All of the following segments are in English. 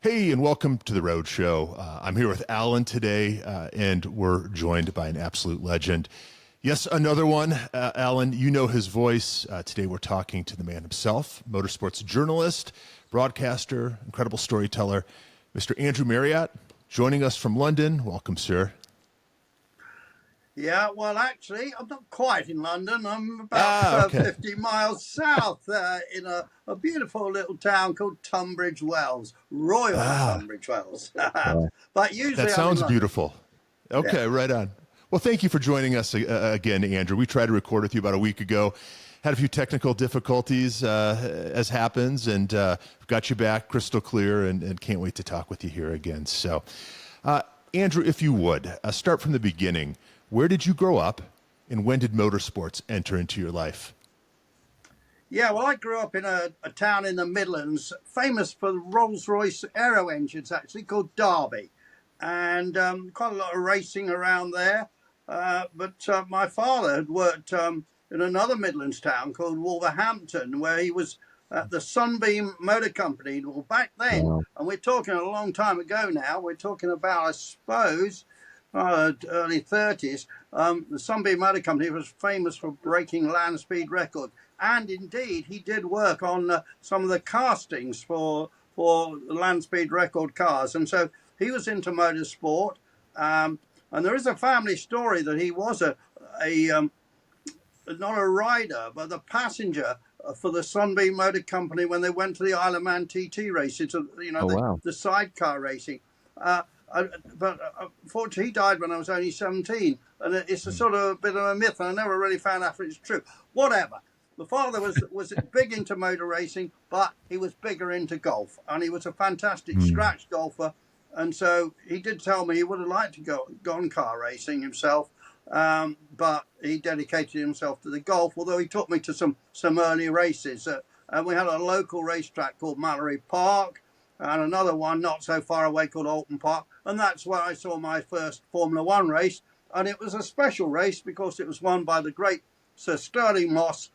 Hey, and welcome to the Road Show. I'm here with Alan today, and we're joined by an absolute legend. Yes, another one. Alan, you know his voice. Today we're talking to the man himself, motorsports journalist, broadcaster, incredible storyteller, Mr. Andrew Marriott, joining us from London. Welcome, sir. Yeah, well, actually, I'm not quite in London. I'm about 50 miles south in a beautiful little town called Tunbridge Wells, Royal Tunbridge Wells. But usually that sounds beautiful. Okay, yeah. Right on. Well, thank you for joining us again, Andrew. We tried to record with you about a week ago. Had a few technical difficulties, as happens, and got you back crystal clear, and can't wait to talk with you here again. So, Andrew, if you would, start from the beginning. Where did you grow up, and when did motorsports enter into your life? Yeah, well, I grew up in a town in the Midlands, famous for Rolls-Royce aero engines, actually, called Derby. And quite a lot of racing around there. But my father had worked in another Midlands town called Wolverhampton, where he was at the Sunbeam Motor Company. Well, back then, and we're talking a long time ago now, we're talking about, I suppose, early 30s, the Sunbeam Motor Company was famous for breaking land speed records. And indeed, he did work on some of the castings for land speed record cars. And so he was into motorsport. And there is a family story that he was not a rider, but a passenger for the Sunbeam Motor Company when they went to the Isle of Man TT races, the sidecar racing. But unfortunately, he died when I was only 17, and it's a sort of a bit of a myth, and I never really found out if it's true. Whatever. The father was big into motor racing, but he was bigger into golf, and he was a fantastic scratch golfer, and so he did tell me he would have liked to go on car racing himself, but he dedicated himself to the golf, although he took me to some early races. And we had a local racetrack called Mallory Park, and another one not so far away called Alton Park. And that's where I saw my first Formula One race. And it was a special race because it was won by the great Sir Stirling Moss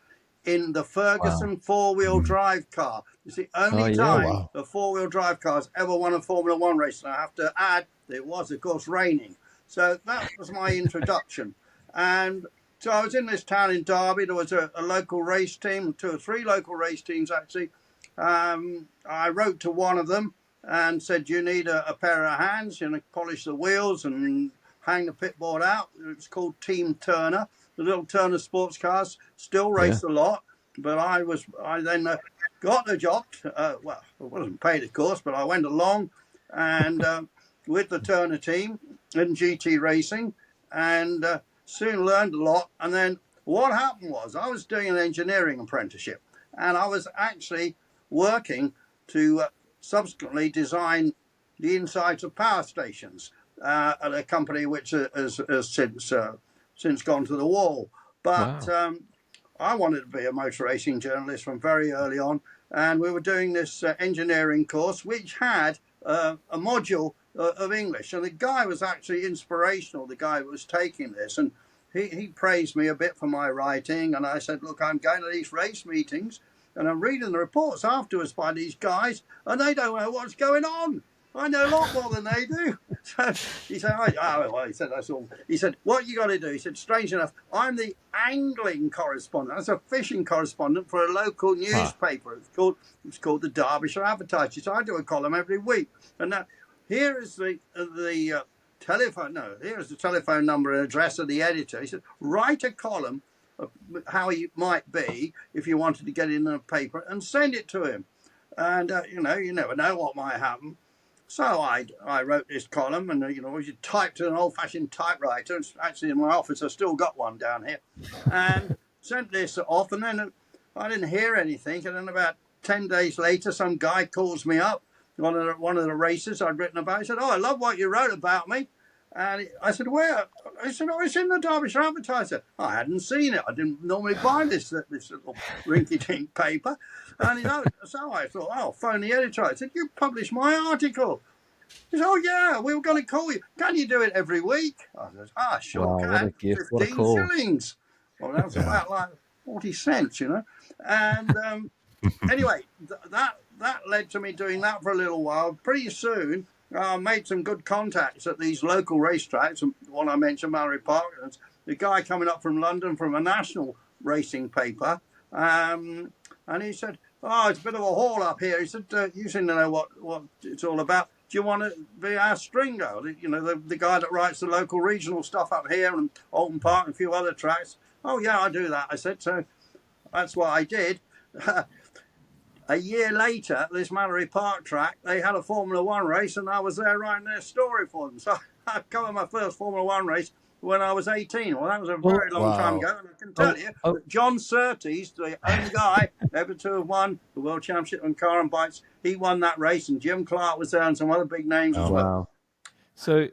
in the Ferguson four-wheel drive car. It's the only time the four-wheel drive cars ever won a Formula One race. And I have to add that it was, of course, raining. So that was my introduction. And so I was in this town in Derby. There was a local race team, 2 or 3 local race teams, actually. I wrote to one of them and said, you need a pair of hands, polish the wheels and hang the pit board out. It was called Team Turner. The little Turner sports cars still race a lot, but I then got the job. Well, I wasn't paid, of course, but I went along and with the Turner team in GT racing, and soon learned a lot. And then what happened was I was doing an engineering apprenticeship, and I was actually working to subsequently design the insides of power stations at a company which has since gone to the wall. But I wanted to be a motor racing journalist from very early on, and we were doing this engineering course which had a module of English, and the guy was actually inspirational, the guy who was taking this, and he praised me a bit for my writing. And I said, look, I'm going to these race meetings and I'm reading the reports afterwards by these guys, and they don't know what's going on. I know a lot more than they do. So he said, he said, that's all. He said, what you got to do? He said, strange enough, I'm the angling correspondent. That's a fishing correspondent for a local newspaper. It's called the Derbyshire Advertiser. So I do a column every week. And now here is the telephone number and address of the editor. He said, write a column how he might be if you wanted to get it in a paper and send it to him. And, you never know what might happen. So I wrote this column, and, we typed in an old-fashioned typewriter. It's actually in my office. I've still got one down here. And sent this off, and then I didn't hear anything. And then about 10 days later, some guy calls me up, one of the races I'd written about. He said, I love what you wrote about me. And I said, where? I said, it's in the Derbyshire Advertiser. I hadn't seen it. I didn't normally buy this little rinky-dink paper. And, so I thought, I'll phone the editor. I said, you published my article. He said, yeah, we were going to call you. Can you do it every week? I said, sure can. What a gift. 15 what a call. shillings. Well, that was about like 40 cents, And anyway, that led to me doing that for a little while. Pretty soon, I made some good contacts at these local racetracks. The one I mentioned, Mallory Park, and the guy coming up from London from a national racing paper. And he said, "Oh, it's a bit of a haul up here." He said, "You seem to know what it's all about. Do you want to be our stringer? You know, the guy that writes the local regional stuff up here and Alton Park and a few other tracks." "Oh, yeah, I do that." I said, so that's what I did. A year later, this Mallory Park track, they had a Formula One race, and I was there writing their story for them. So I covered my first Formula One race when I was 18. Well, that was a very long time ago. And I can tell you that John Surtees, the only guy ever to have won the World Championship on car and bikes, he won that race, and Jim Clark was there and some other big names as well. Wow. So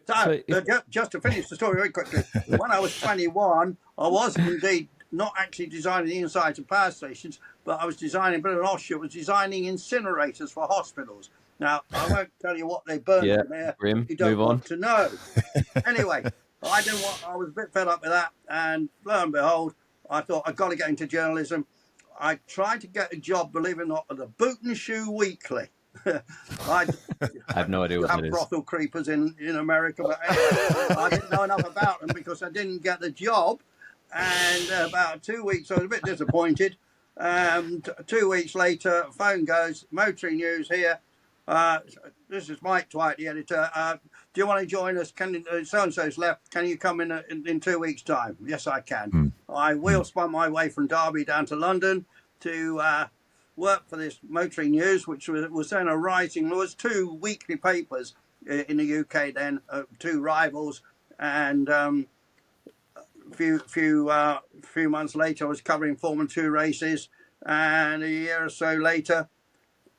just to finish the story very quickly, when I was 21, I was indeed not actually designing the insides of power stations, but I was designing, but an offshoot was designing incinerators for hospitals. Now, I won't tell you what they burned in there. Grim. You don't Move want on. to know. Anyway, I was a bit fed up with that, and lo and behold, I thought I've got to get into journalism. I tried to get a job, believe it or not, at the Boot and Shoe Weekly. I have no idea what that is. Brothel creepers in America, but anyway, I didn't know enough about them because I didn't get the job. And about 2 weeks, I was a bit disappointed. 2 weeks later, phone goes, Motoring News here. This is Mike Dwight, the editor. Do you want to join us? So-and-so's left. Can you come in 2 weeks' time? Yes, I can. I wheel spun my way from Derby down to London to work for this Motoring News, which was then a rising. There was 2 weekly papers in the UK then, 2 rivals, and a few months later, I was covering Formula 2 races, and a year or so later,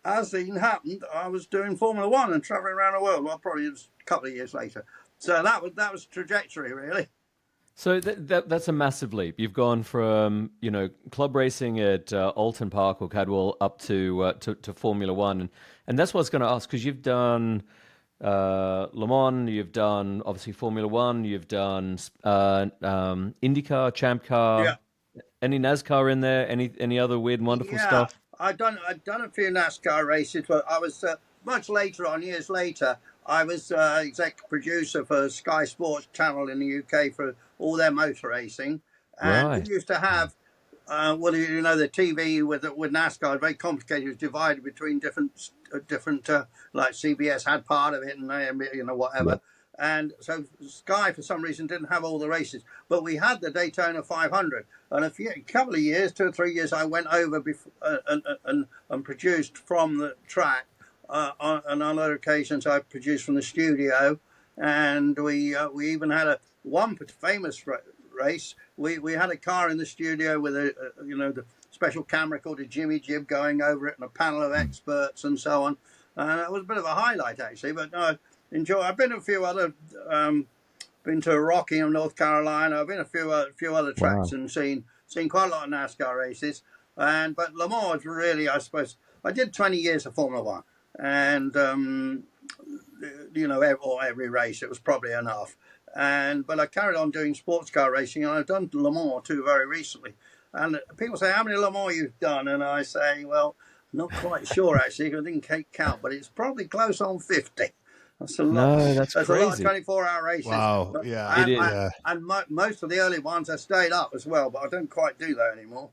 as it happened, I was doing Formula 1 and travelling around the world. Well, probably it was a couple of years later. So that was trajectory, really. So that's a massive leap. You've gone from club racing at Alton Park or Cadwell up to Formula One, and that's what I was going to ask, because you've done Le Mans, you've done obviously Formula One, you've done IndyCar, Champ Car, any NASCAR in there, any other weird and wonderful stuff? I've done a few NASCAR races, but I was much later on, years later. I was exec producer for Sky Sports Channel in the UK for all their motor racing, and we used to have the TV with NASCAR, very complicated. It was divided between different like CBS had part of it, and whatever. And so Sky, for some reason, didn't have all the races, but we had the Daytona 500. And a couple of years, 2 or 3 years, I went over and produced from the track. On other occasions, I produced from the studio, and we even had one famous race. We had a car in the studio with the special camera called a Jimmy Jib going over it, and a panel of experts and so on. And it was a bit of a highlight actually. But no, I've been to a few other. Been to Rockingham, North Carolina. I've been to a few other tracks and seen quite a lot of NASCAR races. But Le Mans really, I suppose, I did 20 years of Formula One. And every race, it was probably enough. But I carried on doing sports car racing, and I've done Le Mans too very recently. And people say, "How many Le Mans you've done?" And I say, "Well, not quite sure actually, because I didn't count, but it's probably close on 50." That's a lot. No, that's crazy. A lot of 24-hour races. Wow, yeah, and most of the early ones I stayed up as well, but I don't quite do that anymore.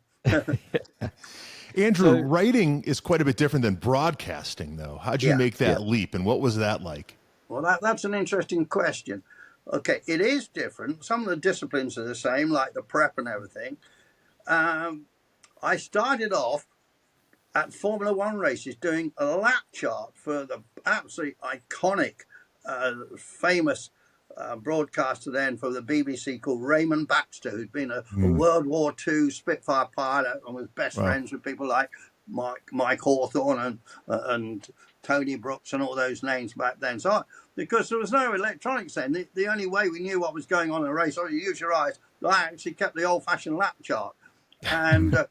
Andrew, writing is quite a bit different than broadcasting, though. How'd you make that leap, and what was that like? Well, that's an interesting question. Okay, it is different. Some of the disciplines are the same, like the prep and everything. I started off at Formula One races doing a lap chart for the absolutely iconic, famous broadcaster then for the BBC called Raymond Baxter, who'd been a World War II Spitfire pilot and was best friends with people like Mike Hawthorne and Tony Brooks and all those names back then. So because there was no electronics then, the only way we knew what was going on in a race, or you use your eyes, I actually kept the old-fashioned lap chart. And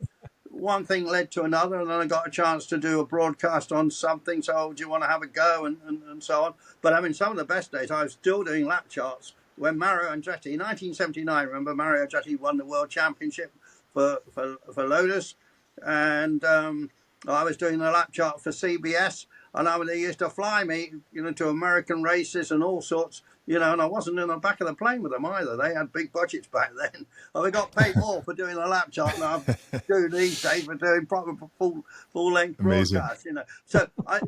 one thing led to another, and then I got a chance to do a broadcast on something. So, do you want to have a go, and so on? But I mean, some of the best days, I was still doing lap charts when Mario Andretti, in 1979, remember Mario Andretti won the World Championship for Lotus, and I was doing the lap chart for CBS, and they used to fly me, to American races and all sorts, and I wasn't in the back of the plane with them either. They had big budgets back then. And we got paid more for doing a lap chart than I do these days for doing proper full-length broadcasts, So I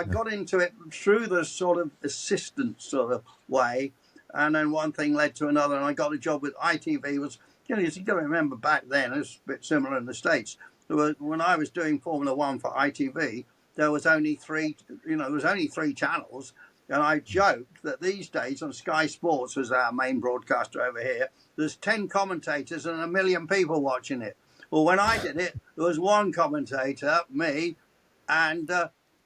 got into it through the sort of assistant sort of way, and then one thing led to another, and I got a job with ITV. Was you got to remember back then, it was a bit similar in the States. When I was doing Formula One for ITV, there was only three channels. And I joked that these days on Sky Sports, was our main broadcaster over here, there's 10 commentators and 1 million people watching it. Well, when I did it, there was one commentator, me, and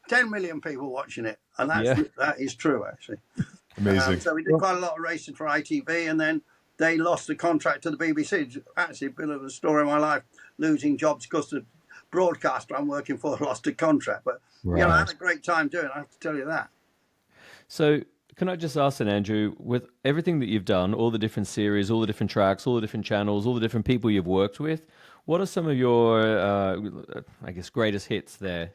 10 million people watching it. And that is true, actually. Amazing. So we did quite a lot of racing for ITV, and then they lost the contract to the BBC. It's actually a bit of a story of my life, losing jobs because the broadcaster I'm working for lost a contract. But I had a great time doing it, I have to tell you that. So can I just ask then, Andrew, with everything that you've done, all the different series, all the different tracks, all the different channels, all the different people you've worked with, what are some of your, I guess, greatest hits there?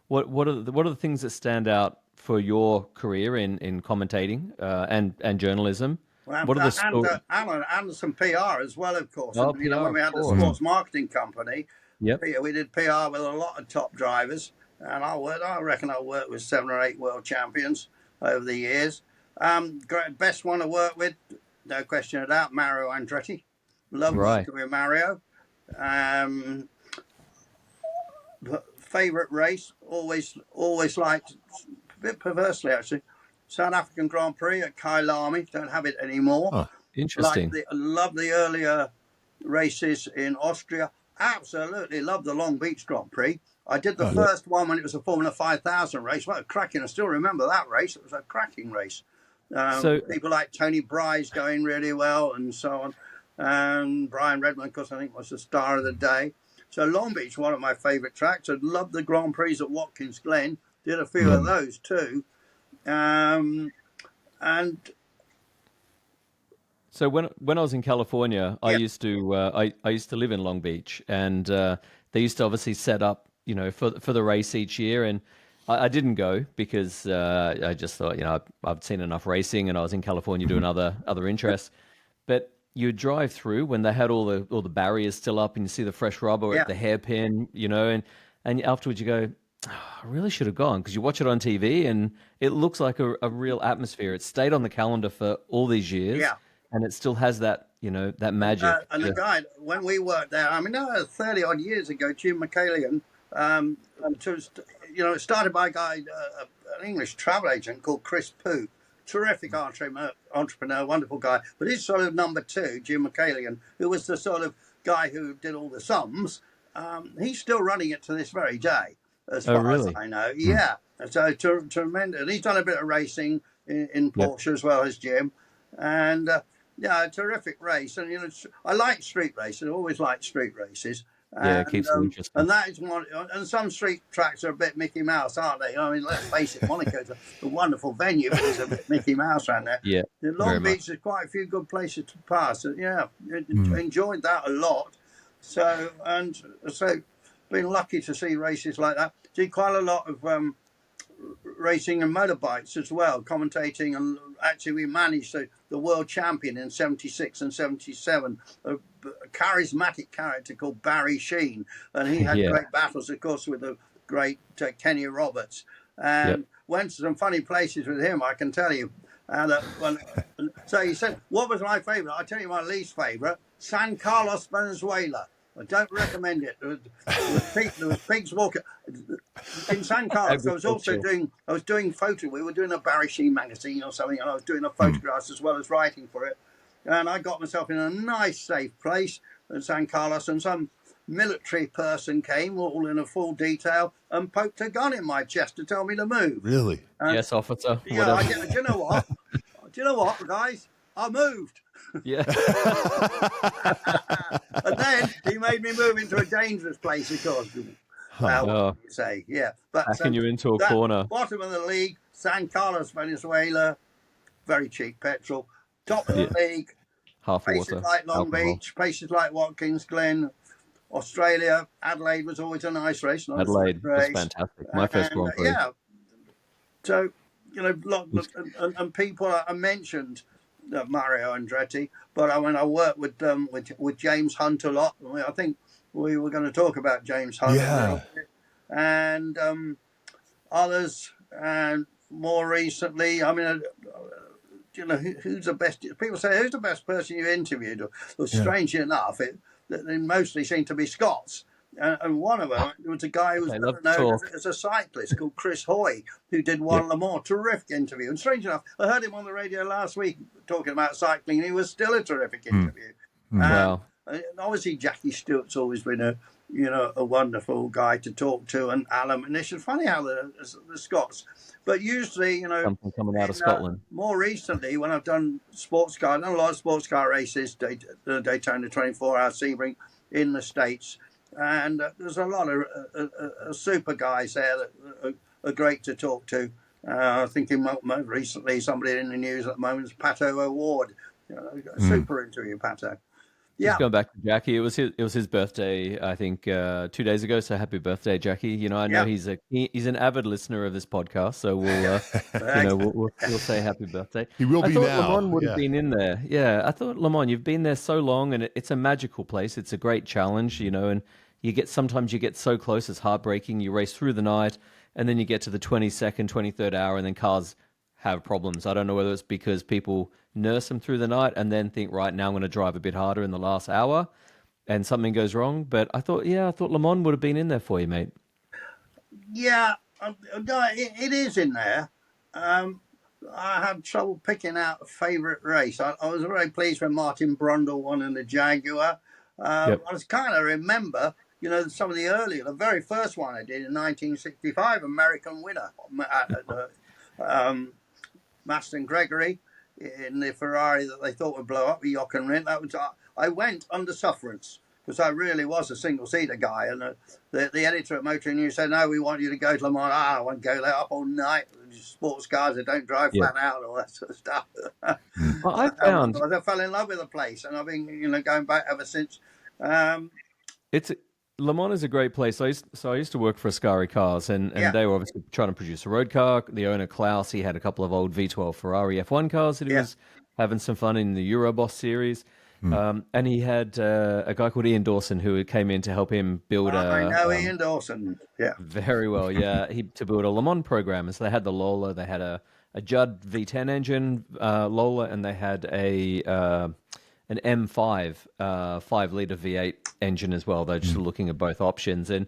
What are the things that stand out for your career in commentating and journalism? Well, what are the and some PR as well, of course. Oh, when we had the sports marketing company, we did PR with a lot of top drivers, and I reckon I worked with 7 or 8 world champions over the years. Best one to work with, no question of doubt, Mario Andretti. Love working with Mario. Favorite race, always liked, a bit perversely actually, South African Grand Prix at Kyalami. Don't have it anymore. Oh, interesting. Love the earlier races in Austria. Absolutely love the Long Beach Grand Prix. I did the first one when it was a Formula 5000 race. What a cracking! I still remember that race. It was a cracking race. So people like Tony Bryce going really well, and so on. And Brian Redman, of course, I think was the star of the day. So Long Beach, one of my favourite tracks. I loved the Grand Prix at Watkins Glen. Did a few of those too. And so when I was in California, I used to I used to live in Long Beach, and they used to obviously set up, for the race each year, and I didn't go because I just thought, I've seen enough racing, and I was in California doing other interests. But you drive through when they had all the barriers still up, and you see the fresh rubber at the hairpin, and afterwards you go, I really should have gone, because you watch it on TV and it looks like a real atmosphere. It stayed on the calendar for all these years, and it still has that, that magic. And the guy, when we worked there, 30 odd years ago, Jim McCallion, it started by a guy, an English travel agent called Chris Pooh, terrific entrepreneur, wonderful guy. But his sort of number 2, Jim McCallion, who was the sort of guy who did all the sums, he's still running it to this very day, as far as I know. Yeah. So tremendous. And he's done a bit of racing in Porsche as well as Jim. And a terrific race. And I like street races. I always liked street races. It keeps it interesting. And that is one. And some street tracks are a bit Mickey Mouse, aren't they? Let's face it, Monaco's a wonderful venue, but there's a bit Mickey Mouse around there. Yeah. In Long Beach, there's quite a few good places to pass. Enjoyed that a lot. So been lucky to see races like that. Did quite a lot of racing and motorbikes as well, commentating, and actually we managed the world champion in 76 and 77, a charismatic character called Barry Sheen, and he had great battles, of course, with the great Kenny Roberts, and went to some funny places with him, I can tell you. And so he said, what was my favourite? I'll tell you my least favourite, San Carlos, Venezuela. I don't recommend it. There was pigs walking in San Carlos. I was doing photo. We were doing a Barry Sheen magazine or something, and I was doing the photographs as well as writing for it. And I got myself in a nice, safe place in San Carlos, and some military person came, all in a full detail, and poked a gun in my chest to tell me to move. Really? Yes, officer. Do you know what? Do you know what, guys? I moved. Yeah. And then he made me move into a dangerous place, of course. What you say? Yeah. But backing you into a corner. Bottom of the league, San Carlos, Venezuela, very cheap petrol. Top of the league, half places water. like Long Beach, places like Watkins Glen, Australia, Adelaide was always a nice race. Adelaide was fantastic. My first Grand Prix. Yeah. So, and people I mentioned Mario Andretti, but when I worked with James Hunt a lot, I think we were going to talk about James Hunt. Yeah. And others, and more recently, I mean, who's the best? People say, who's the best person you interviewed? Well, strangely enough, they mostly seem to be Scots. And one of them was a guy who was known as a cyclist called Chris Hoy, who did one Le Mans. Terrific interview. And strange enough, I heard him on the radio last week talking about cycling, and he was still a terrific interview. Wow. And obviously, Jackie Stewart's always been a wonderful guy to talk to, and Alan. And it's funny how the Scots, but usually, something coming out of Scotland. More recently, when I've done sports car, I've done a lot of sports car races, Daytona 24-hour Sebring in the States. And there's a lot of super guys there that are great to talk to. Thinking most recently, somebody in the news at the moment is Pato O'Ward. Super interview, Pato. Yeah. Just going back to Jackie, it was his birthday, I think, 2 days ago. So happy birthday, Jackie! I know he's an avid listener of this podcast, so we'll say happy birthday. He will be now. I thought Le Mans would have been in there. Yeah, I thought Le Mans. You've been there so long, and it's a magical place. It's a great challenge, and sometimes you get so close, it's heartbreaking. You race through the night, and then you get to the 22nd, 23rd hour, and then cars have problems. I don't know whether it's because people nurse them through the night and then think, right, now I'm going to drive a bit harder in the last hour, and something goes wrong. But I thought Le Mans would have been in there for you, mate. Yeah, it is in there. I had trouble picking out a favourite race. I was very pleased when Martin Brundle won in the Jaguar. I was kind of remember, some of the very first one I did in 1965, American winner, Maston Gregory in the Ferrari that they thought would blow up with Jochen Rindt. I went under sufferance because I really was a single-seater guy. And the editor at Motor News said, no, we want you to go to Le Mans. I won't go there up all night. Sports cars that don't drive flat out and all that sort of stuff. Well, I fell in love with the place, and I've been going back ever since. Le Mans is a great place. I used to work for Ascari Cars, and they were obviously trying to produce a road car. The owner, Klaus, he had a couple of old V12 Ferrari F1 cars that he was having some fun in the Euroboss series. And he had a guy called Ian Dawson who came in to help him build I know Ian Dawson. Yeah. Very well, yeah. To build a Le Mans program. And so they had the Lola, they had a Judd V10 engine Lola, and they had an M5 5-liter V8 engine as well. They're just looking at both options. And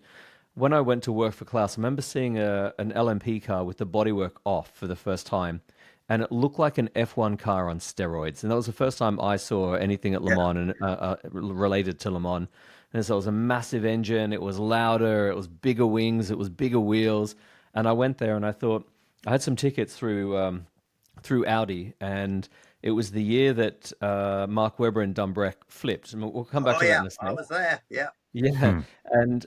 when I went to work for Klaus, I remember seeing an LMP car with the bodywork off for the first time, and it looked like an F1 car on steroids. And that was the first time I saw anything at Le Mans and related to Le Mans. And so it was a massive engine. It was louder. It was bigger wings. It was bigger wheels. And I went there and I thought, I had some tickets through Audi, and it was the year that Mark Webber and Dumbreck flipped. And we'll come back to that in a second. I was there, yeah. Yeah, and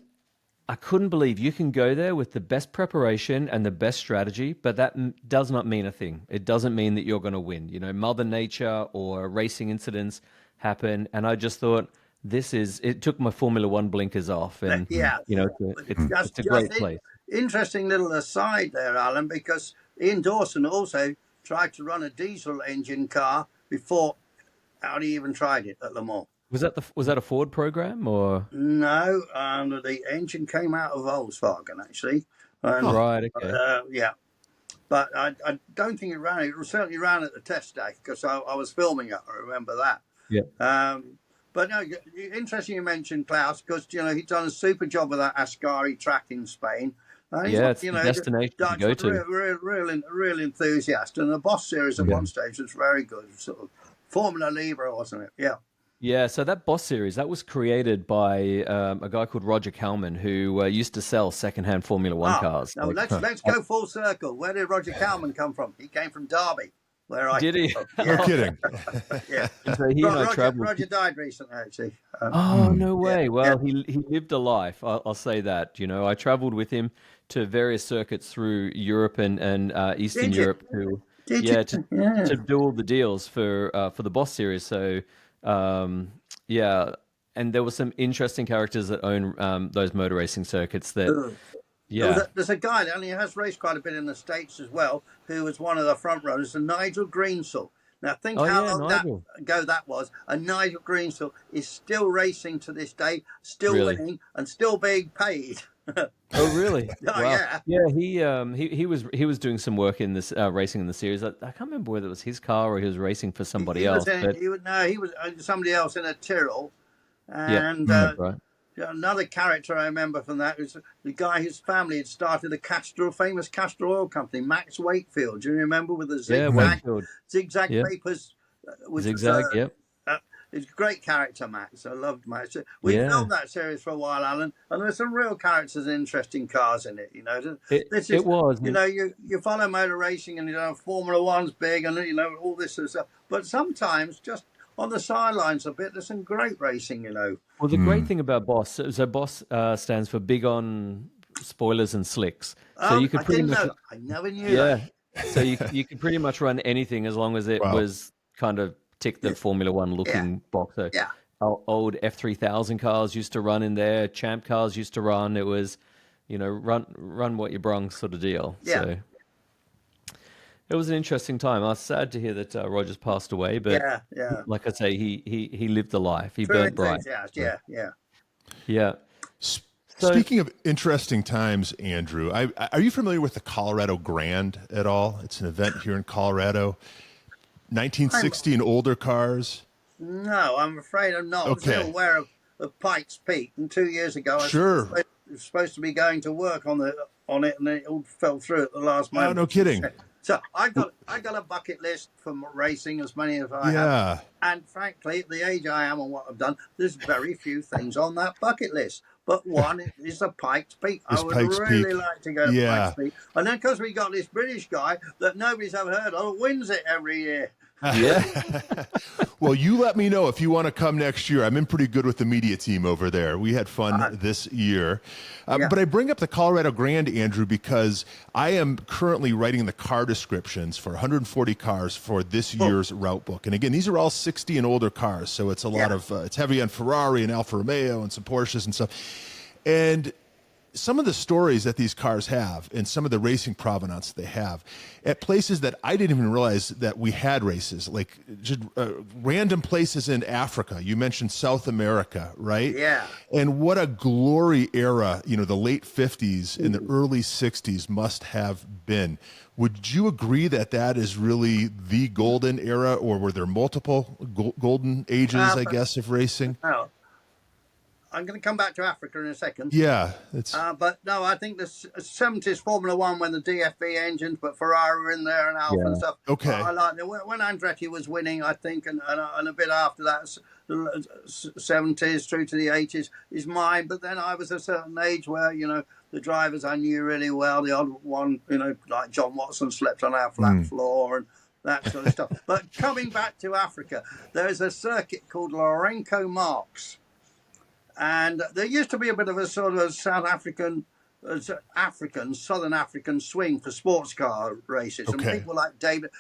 I couldn't believe you can go there with the best preparation and the best strategy, but that does not mean a thing. It doesn't mean that you're going to win. Mother Nature or racing incidents happen, and I just thought, it took my Formula One blinkers off, and it's a great place. Interesting little aside there, Alan, because Ian Dawson also tried to run a diesel engine car before Audi even tried it at Le Mans. Was that a Ford program or no? The engine came out of Volkswagen actually. Right. Okay. Yeah, but I don't think it ran. It certainly ran at the test day because I was filming it. I remember that. Yeah. But no, interesting you mentioned Klaus because he's done a super job with that Ascari track in Spain. It's the destination to go to. Real enthusiast, and the Boss series at one stage was very good. Sort of Formula Libre, wasn't it? Yeah. Yeah, so that Boss series, that was created by a guy called Roger Kalman, who used to sell secondhand Formula One cars. No, let's go full circle. Where did Roger Kalman come from? He came from Derby. Did he? You're kidding. Yeah. So he and I traveled. Roger died recently, actually. No way. Well, he lived a life. I'll say that. I traveled with him to various circuits through Europe and Eastern Europe to do all the deals for the Boss series. So and there were some interesting characters that own those motor racing circuits that, yeah. There's a guy that only has raced quite a bit in the States as well, who was one of the front runners, Nigel Greensell. Now, think how long ago that was. And Nigel Greensell is still racing to this day, still winning, and still being paid. Oh, really? Oh, wow. Yeah. He was doing some work in this racing in the series. I can't remember whether it was his car or he was racing for somebody else. He was somebody else in a Tyrrell, and right. Another character I remember from that was the guy whose family had started a famous Castor Oil company, Max Wakefield. Do you remember, with the zigzag papers? Zigzag, yep. He's a great character, Max. I loved Max. We filmed that series for a while, Alan, and there's some real characters and interesting cars in it. You know, it was. You know, you follow motor racing, and you know Formula One's big, and you know all this sort of stuff. But sometimes just on the sidelines a bit, there's some great racing. You know. Well, the great thing about Boss, so Boss stands for Big On Spoilers and Slicks. So you could pretty much. I never knew that. So you could pretty much run anything as long as it was kind of tick the Formula One looking box. So old F3000 cars used to run in there. Champ cars used to run. It was, you know, run what you brung sort of deal. Yeah. So it was an interesting time. I was sad to hear that Rogers passed away, but like I say, he lived the life. He burnt bright. Yeah. Speaking of interesting times, Andrew, are you familiar with the Colorado Grand at all? It's an event here in Colorado. 1960 and older cars. No, I'm afraid I'm not. Okay. I'm still aware of Pikes Peak. And 2 years ago, I was supposed to be going to work on it, and it all fell through at the last moment. Oh, no kidding. So I got a bucket list for racing, as many as I have. And frankly, at the age I am and what I've done, there's very few things on that bucket list. But one is the Pikes Peak. I would really like to go to Pikes Peak. And then because we got this British guy that nobody's ever heard of, wins it every year. Yeah. Well, you let me know if you want to come next year. I'm in pretty good with the media team over there. We had fun this year. But I bring up the Colorado Grand, Andrew, because I am currently writing the car descriptions for 140 cars for this year's route book. And again, these are all 60 and older cars. So it's a lot of, it's heavy on Ferrari and Alfa Romeo and some Porsches and stuff. And some of the stories that these cars have and some of the racing provenance they have at places that I didn't even realize that we had races, like just random places in Africa. You mentioned South America, right? Yeah. And what a glory era, you know, the late 50s and the early 60s must have been. Would you agree that that is really the golden era, or were there multiple golden ages, I guess, of racing? No. I'm going to come back to Africa in a second. Yeah. But no, I think the 70s Formula One when the DFV engines, but Ferrari were in there and Alfa and stuff. Okay. I like it. When Andretti was winning, I think, and a bit after that, the 70s through to the 80s is mine. But then I was a certain age where, you know, the drivers I knew really well, the odd one, you know, like John Watson slept on our flat floor and that sort of stuff. But coming back to Africa, there's a circuit called Lourenco Marques. And there used to be a bit of a sort of Southern African swing for sports car races. And people like David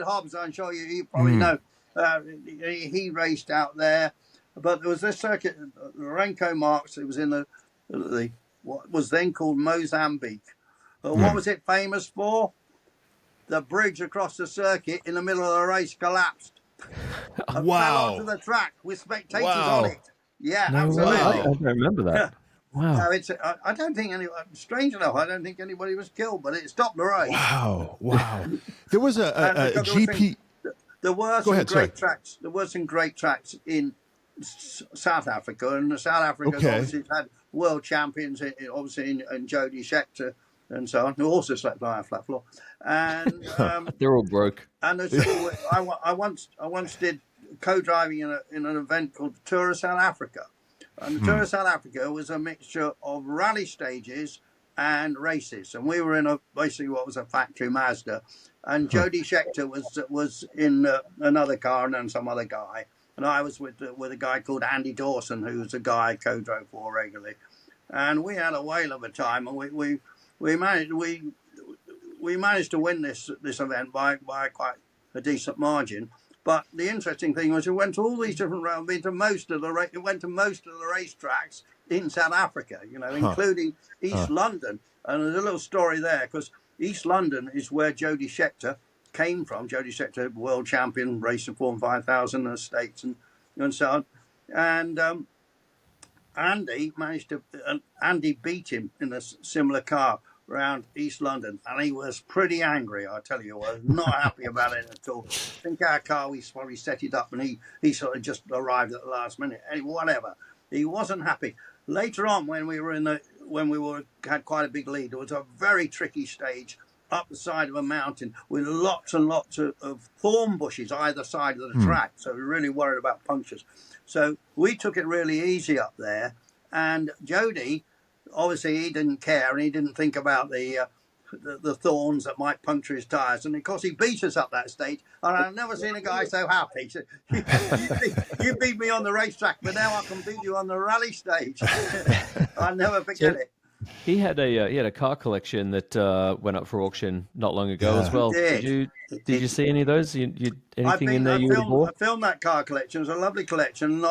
Hobbs, I'm sure you probably know, he raced out there. But there was this circuit, Lourenco Marques, it was in the what was then called Mozambique. What was it famous for? The bridge across the circuit in the middle of the race collapsed. And fell onto the track with spectators on it. Yeah, absolutely. I don't remember that. Wow. No, I don't think strange enough, I don't think anybody was killed, but it stopped the race. Wow. There was a GP. There were some great tracks. There were some great tracks in South Africa, and South Africa obviously had world champions, obviously in Jody Scheckter and so on, who also slept on our flat floor. And they're all broke. And I once did co-driving in an event called the Tour of South Africa. And the Tour of South Africa was a mixture of rally stages and races. And we were in basically what was a factory Mazda. And Jody Scheckter was in another car, and then some other guy. And I was with a guy called Andy Dawson, who was a guy I co-drove for regularly. And we had a whale of a time, and we managed to win this event by quite a decent margin. But the interesting thing was, it went to all these different rounds. It went to most of the racetracks in South Africa, including East London. And there's a little story there, because East London is where Jody Scheckter came from. Jody Scheckter, world champion, racing Form 5000 in the States and so on. And Andy beat him in a similar car around East London, and he was pretty angry. I tell you, was not happy about it at all. I think our car, we probably set it up, and he sort of just arrived at the last minute. Whatever, he wasn't happy. Later on, when we had quite a big lead, it was a very tricky stage up the side of a mountain with lots and lots of thorn bushes either side of the track. So we were really worried about punctures. So we took it really easy up there. And Jody, obviously, he didn't care, and he didn't think about the thorns that might puncture his tyres. And of course, he beat us up that stage. And I've never seen a guy so happy. So, you beat me on the racetrack, but now I can beat you on the rally stage. I'll never forget it. He had a car collection that went up for auction not long ago as well. Did you see any of those? Anything in there you would have bought? I filmed that car collection. It was a lovely collection.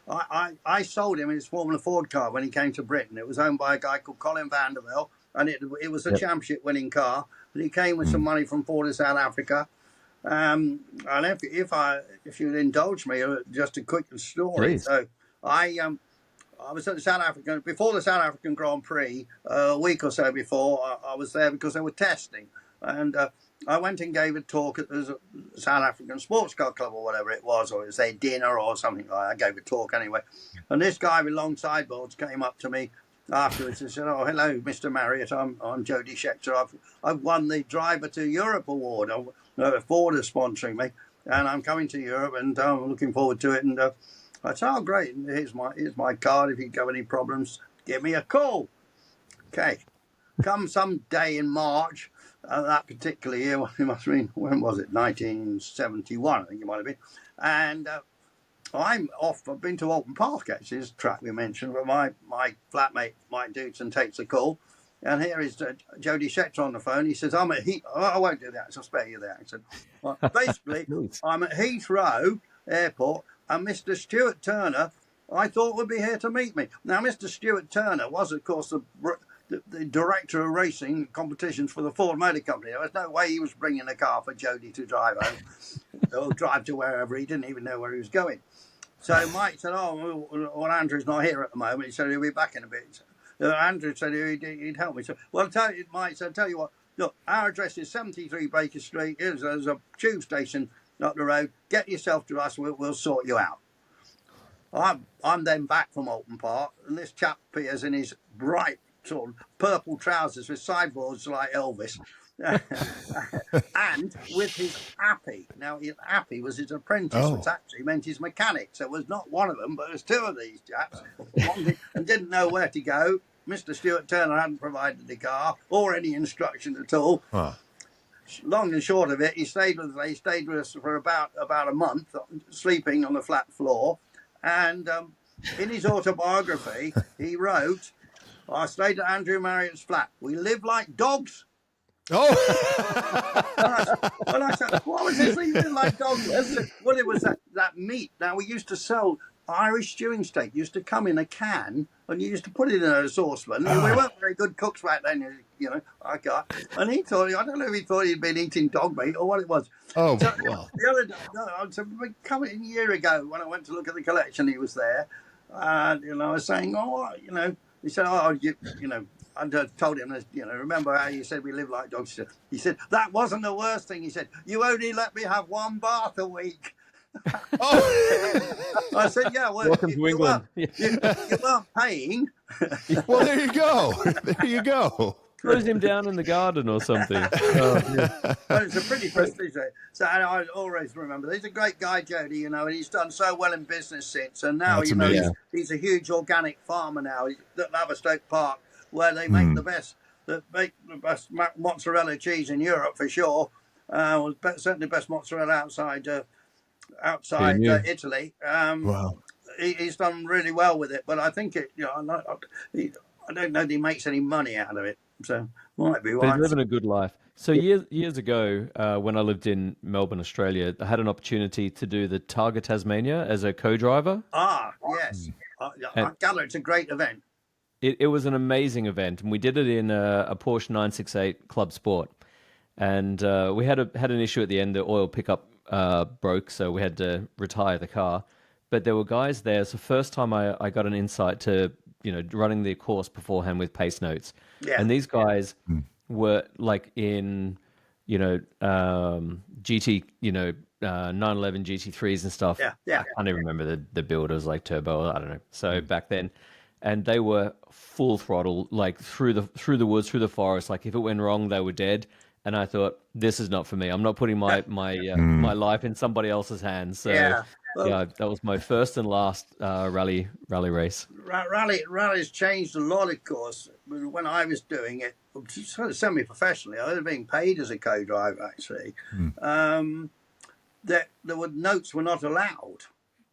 I sold him his Formula Ford car when he came to Britain. It was owned by a guy called Colin Vanderbilt, and it was a championship winning car. And he came with some money from Ford in South Africa. And if you'd indulge me, just a quick story. Please. So I was at before the South African Grand Prix, a week or so before. I was there because they were testing, and I went and gave a talk at the South African Sports Car Club or whatever it was, or it was their dinner or something like that. I gave a talk anyway, and this guy with long sideboards came up to me afterwards and said, "Oh, hello, Mr. Marriott. I'm Jody Scheckter. I've won the Driver to Europe award. Ford is sponsoring me, and I'm coming to Europe, and I'm looking forward to it." And I said, "Oh, great. Here's my card. If you have any problems, give me a call." Okay. Come some day in March, that particular year, it must have been, when was it? 1971, I think it might have been. And I'm off. I've been to Alton Park, actually, this track we mentioned, where my flatmate, Mike Dudson, takes a call. And here is Jody Scheckter on the phone. He says, "I'm at I won't do that. I'll spare you the accent." Well, basically, I'm at Heathrow Airport, and Mr. Stewart Turner, I thought, would be here to meet me. Now, Mr. Stewart Turner was, of course, the director of racing competitions for the Ford Motor Company. There was no way he was bringing a car for Jody to drive home or drive to wherever. He didn't even know where he was going. So Mike said, "Oh, well, Andrew's not here at the moment." He said he'll be back in a bit. Andrew said he'd help me. So, well, Mike said, "Tell you what, look, our address is 73 Baker Street. There's a tube station up the road. Get yourself to us. We'll sort you out." I'm then back from Alton Park, and this chap appears in his bright sort of purple trousers with sideboards like Elvis, and with his appy. Now, his appy was his apprentice, which actually meant his mechanic. So it was not one of them, but it was two of these chaps, and didn't know where to go. Mr. Stewart Turner hadn't provided the car or any instruction at all. Long and short of it, he stayed with us for about a month, sleeping on the flat floor. And in his autobiography, he wrote, "I stayed at Andrew Marriott's flat. We lived like dogs." Oh! And I said, "What was this? We lived like dogs?" Well, it was that meat. Now, we used to sell Irish stewing steak. Used to come in a can, and you used to put it in a saucepan. We weren't very good cooks back then, I got. And he thought, I don't know if he thought he'd been eating dog meat or what it was. Oh, so, wow. The other day, coming a year ago, when I went to look at the collection, he was there. And, I was saying, he said, I told him, remember how you said we live like dogs? He said, "That wasn't the worst thing." He said, "You only let me have one bath a week." I said, "Yeah, well, welcome to England. You weren't paying." Well, there you go. There you go. Close him down in the garden or something. Well, it's a pretty prestigious. So I always remember, he's a great guy, Jody, and he's done so well in business since. And now, he's a huge organic farmer now. He's at Laverstoke Park, where they make the best mozzarella cheese in Europe for sure. Certainly best mozzarella outside Italy. Wow. He's done really well with it, but I think I don't know that he makes any money out of it. So might be But why. he's living a good life. So years ago, when I lived in Melbourne, Australia, I had an opportunity to do the Targa Tasmania as a co-driver. Yes. I And gather it's a great event. it was an amazing event, and we did it in a Porsche 968 Club Sport. And we had an issue at the end. The oil pickup broke, so we had to retire the car. But there were guys there. It's the first time I got an insight to running the course beforehand with pace notes. Yeah. And these guys were like in GT 911 GT3s and stuff. Yeah. I can't even remember the build. It was like turbo. I don't know. So back then. And they were full throttle, like through the woods, through the forest. Like if it went wrong, they were dead. And I thought, this is not for me. I'm not putting my life in somebody else's hands. So that was my first and last rally race. Rally's changed a lot, of course. When I was doing it, sort of semi-professionally, I was being paid as a co-driver actually. There were notes were not allowed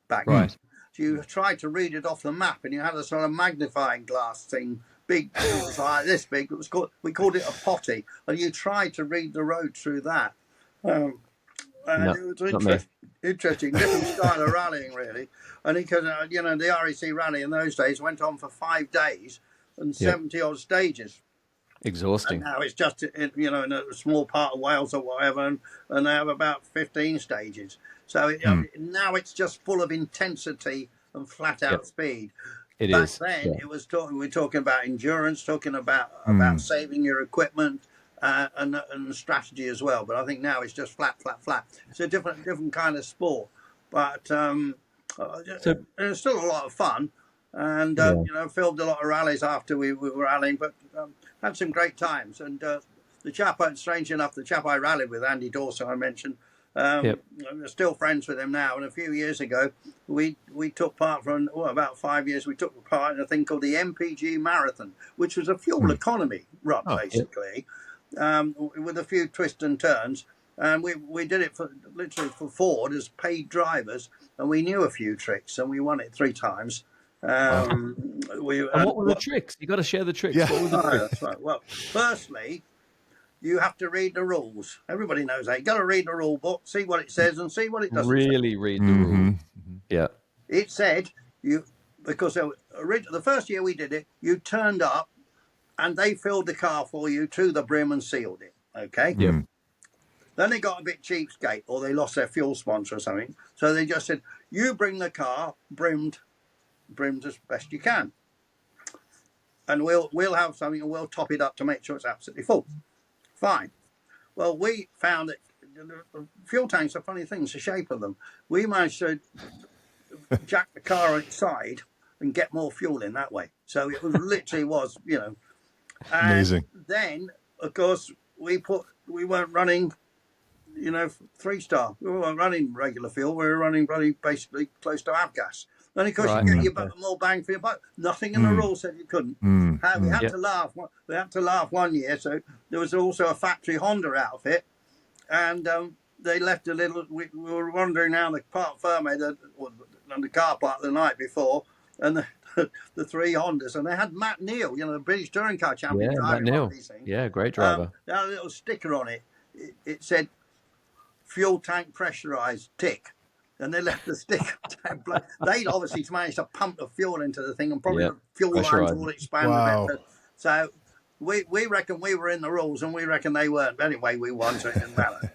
back then. So you tried to read it off the map, and you had a sort of magnifying glass thing, big, it was like this big. We called it a potty, and you tried to read the road through that. And it was interesting, different style of rallying, really. And because the REC rally in those days went on for 5 days and 70 odd stages. Exhausting. And now it's just in a small part of Wales or whatever, and they have about 15 stages. So now it's just full of intensity and flat out speed. Back then, it was we're talking about endurance, talking about saving your equipment and strategy as well. But I think now it's just flat. It's a different kind of sport, but it's still a lot of fun. And filmed a lot of rallies after we were rallying, but had some great times. And the chap I rallied with, Andy Dawson, I mentioned. I'm still friends with him now, and a few years ago we took part about 5 years we took part in a thing called the MPG Marathon, which was a fuel economy run basically, with a few twists and turns, and we did it literally for Ford as paid drivers, and we knew a few tricks, and we won it 3 times. And what were the tricks? You got to share the tricks. Yeah. What were the tricks? That's right. Well, firstly, you have to read the rules. Everybody knows that. You got to read the rule book, see what it says, and see what it doesn't. Really read the rule. Yeah. It said because the first year we did it, you turned up, and they filled the car for you to the brim and sealed it. Okay. Yeah. Then they got a bit cheapskate, or they lost their fuel sponsor or something. So they just said, "You bring the car brimmed as best you can, and we'll have something, and we'll top it up to make sure it's absolutely full." Fine. Well, we found that fuel tanks are funny things, the shape of them. We managed to jack the car on its side and get more fuel in that way. So it was literally And amazing. Then, of course, we weren't running, 3-star. We weren't running regular fuel. We were running basically close to avgas. And of course, you get more bang for your buck. Nothing in the rules said you couldn't. We had to laugh. We had to laugh one year. So there was also a factory Honda outfit, and they left a little. We were wandering around the park Ferme, the car park the night before, and the 3 Hondas, and they had Matt Neal, the British touring car champion. Yeah, Matt Neal. Yeah, great driver. They had a little sticker on it. It said, "Fuel tank pressurized, tick." And they left the stick. They'd obviously managed to pump the fuel into the thing, and probably the fuel lines all expanded a bit. So we reckon we were in the rules, and we reckon they weren't. But anyway, we won, so it didn't matter.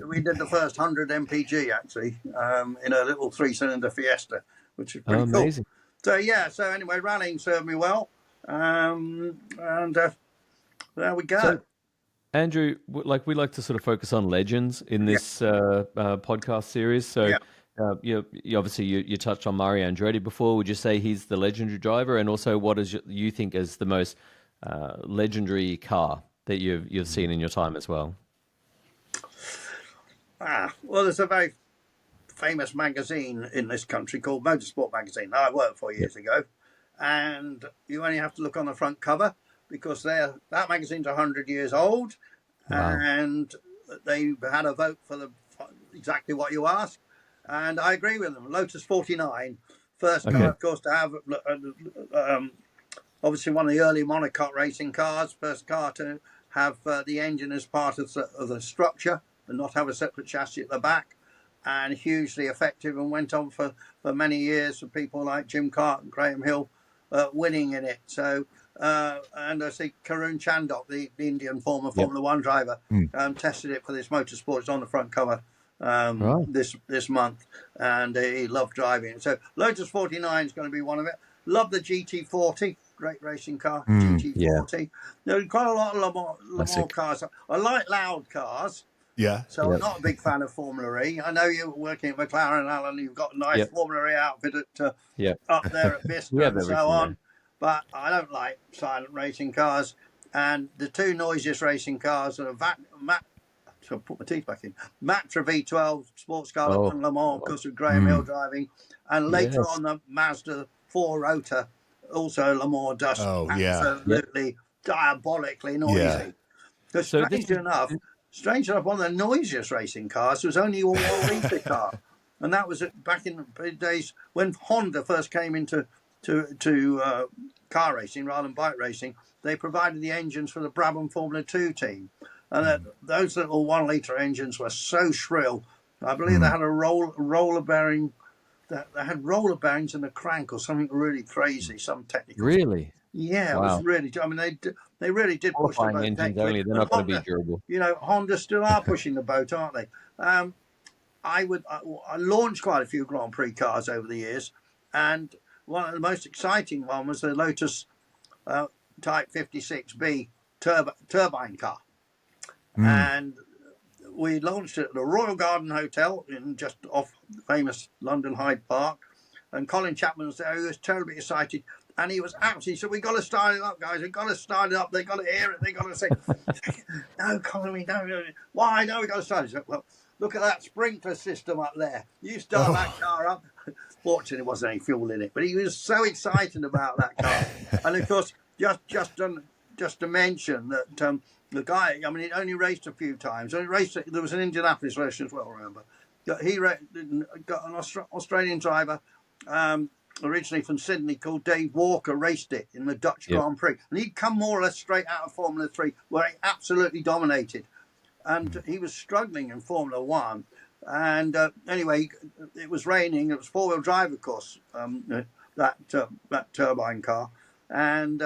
We did the first 100 MPG actually in a little 3-cylinder Fiesta, which is pretty amazing. Cool. So anyway, rallying served me well, and there we go. So, Andrew, we like to sort of focus on legends in this podcast series. So, you obviously you touched on Mario Andretti before. Would you say he's the legendary driver? And also, what is you think is the most legendary car that you've seen in your time as well? Well, there's a very famous magazine in this country called Motorsport magazine that I worked for years ago, and you only have to look on the front cover, because that magazine's 100 years old, and they had a vote for exactly what you asked, and I agree with them. Lotus 49, first car, of course, to have obviously one of the early monocoque racing cars, first car to have the engine as part of the structure and not have a separate chassis at the back, and hugely effective, and went on for many years for people like Jim Cart and Graham Hill winning in it. So, and I see Karun Chandok, the Indian former Formula One driver, tested it for this motorsports on the front cover this month, and he loved driving it. So Lotus 49 is going to be one of it. Love the GT40, great racing car, GT40. There's quite a lot of Le Mans cars. I like loud cars. Yeah. So I'm not a big fan of Formula E. I know you're working at McLaren, Alan. You've got a nice Formula E outfit up there at Bicester and so on. But I don't like silent racing cars. And the two noisiest racing cars are Matra V12 sports car that won Le Mans because of Graham Hill driving, and later on the Mazda 4 Rotor, also Le Mans dust, absolutely diabolically noisy. Because strange enough, one of the noisiest racing cars was only a 1-litre car, and that was back in the days when Honda first came into car racing rather than bike racing. They provided the engines for the Brabham Formula 2 team, and those little 1-litre engines were so shrill. I believe they had a roller bearing. They had roller bearings in the crank or something really crazy, some technical. Really? Yeah, it was really. I mean, they really did push the boat. Engines only, they're not going to be durable. You know, Honda still are pushing the boat, aren't they? I launched quite a few Grand Prix cars over the years, and one of the most exciting one was the Lotus Type 56B turbine car, and we launched it at the Royal Garden Hotel in just off famous London Hyde Park, and Colin Chapman was there. He was terribly excited, and he was absolutely, so we got to start it up, guys. We've got to start it up. They got to hear it. They got to say, no, Colin, we don't. Why? No, we got to start it. So, well, look at that sprinkler system up there. You start that car up. Fortunately, there wasn't any fuel in it, but he was so excited about that car. And of course, just to mention that the guy, I mean, he only raced a few times. There was an Indianapolis race as well, remember. He got an Australian driver, originally from Sydney, called Dave Walker, raced it in the Dutch Grand Prix. And he'd come more or less straight out of Formula 3, where he absolutely dominated. And he was struggling in Formula 1. And anyway, it was raining. It was four-wheel drive, of course, that turbine car. And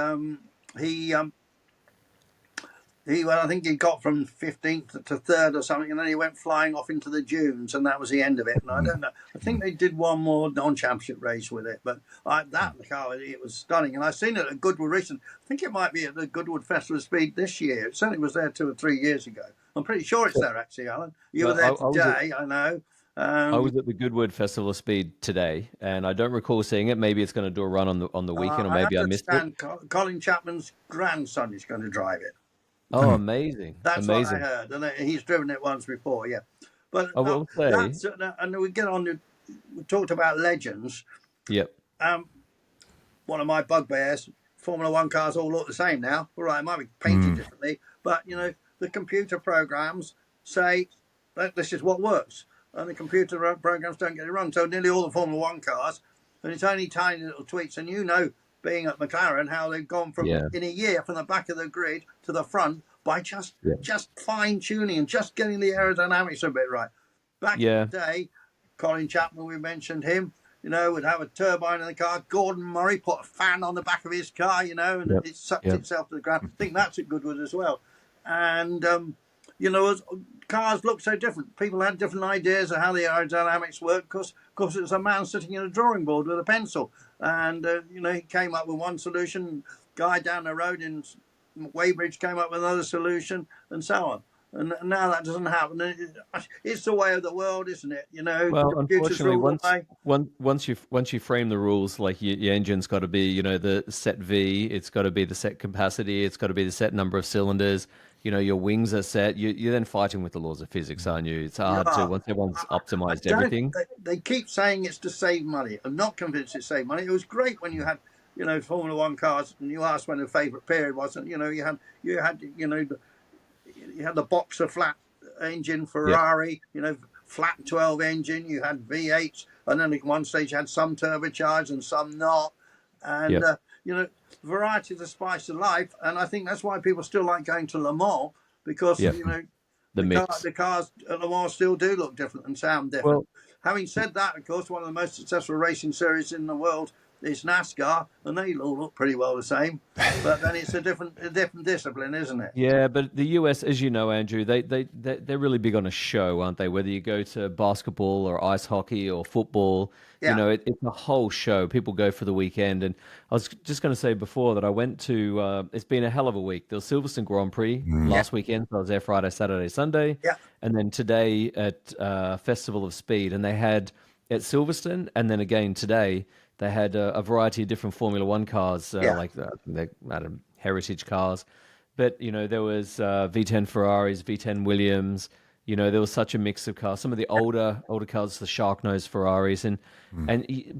I think he got from 15th to 3rd or something, and then he went flying off into the dunes, and that was the end of it. And I don't know. I think they did one more non-championship race with it, but that car, it was stunning. And I've seen it at Goodwood recently. I think it might be at the Goodwood Festival of Speed this year. It certainly was there 2 or 3 years ago. I'm pretty sure it's there, actually, Alan. You were there today, I know. I was at the Goodwood Festival of Speed today, and I don't recall seeing it. Maybe it's going to do a run on the weekend, or maybe I missed it. Colin Chapman's grandson is going to drive it. Oh, amazing! That's amazing. what I heard, and he's driven it once before. Yeah, but I will say, and we get on. We talked about legends. Yep. One of my bugbears: Formula One cars all look the same now. All right, it might be painted differently, but you know the computer programs say that this is what works, and the computer programs don't get it wrong. So nearly all the Formula One cars, and it's only tiny little tweaks, and you know, being at McLaren, how they've gone from in a year from the back of the grid to the front by just fine tuning and just getting the aerodynamics a bit right. Back in the day, Colin Chapman, we mentioned him, you know, would have a turbine in the car. Gordon Murray put a fan on the back of his car, you know, and it sucked itself to the ground. I think that's at Goodwood as well. And, you know, cars look so different. People had different ideas of how the aerodynamics work because it was a man sitting at a drawing board with a pencil. And, you know, he came up with one solution. Guy down the road in Weybridge came up with another solution, and so on. And now that doesn't happen. It's the way of the world, isn't it? You know, well, unfortunately, once you frame the rules, like your engine's got to be, you know, the set V, it's got to be the set capacity, it's got to be the set number of cylinders. You know, your wings are set. You're then fighting with the laws of physics, aren't you? It's hard to once everyone's optimized everything. They keep saying it's to save money. I'm not convinced it's save money. It was great when you had, you know, Formula One cars, and you asked when the favourite period was, and you know, you had the boxer flat engine Ferrari, you know, flat 12 engine. You had V8s, and then at one stage you had some turbocharged and some not, and you know, variety is the spice of life, and I think that's why people still like going to Le Mans, because the cars at Le Mans still do look different and sound different. Well, having said that, of course, one of the most successful racing series in the world is NASCAR, and they all look pretty well the same. But then it's a different discipline, isn't it? Yeah, but the US, as you know, Andrew, they're really big on a show, aren't they? Whether you go to basketball or ice hockey or football, it's a whole show. People go for the weekend. And I was just going to say before that I went to, it's been a hell of a week. There was Silverstone Grand Prix last weekend. So I was there Friday, Saturday, Sunday. Yeah. And then today at Festival of Speed. And they had at Silverstone, and then again today, they had a variety of different Formula One cars, like they had heritage cars. But, there was V10 Ferraris, V10 Williams. There was such a mix of cars. Some of the older cars, the shark-nosed Ferraris. And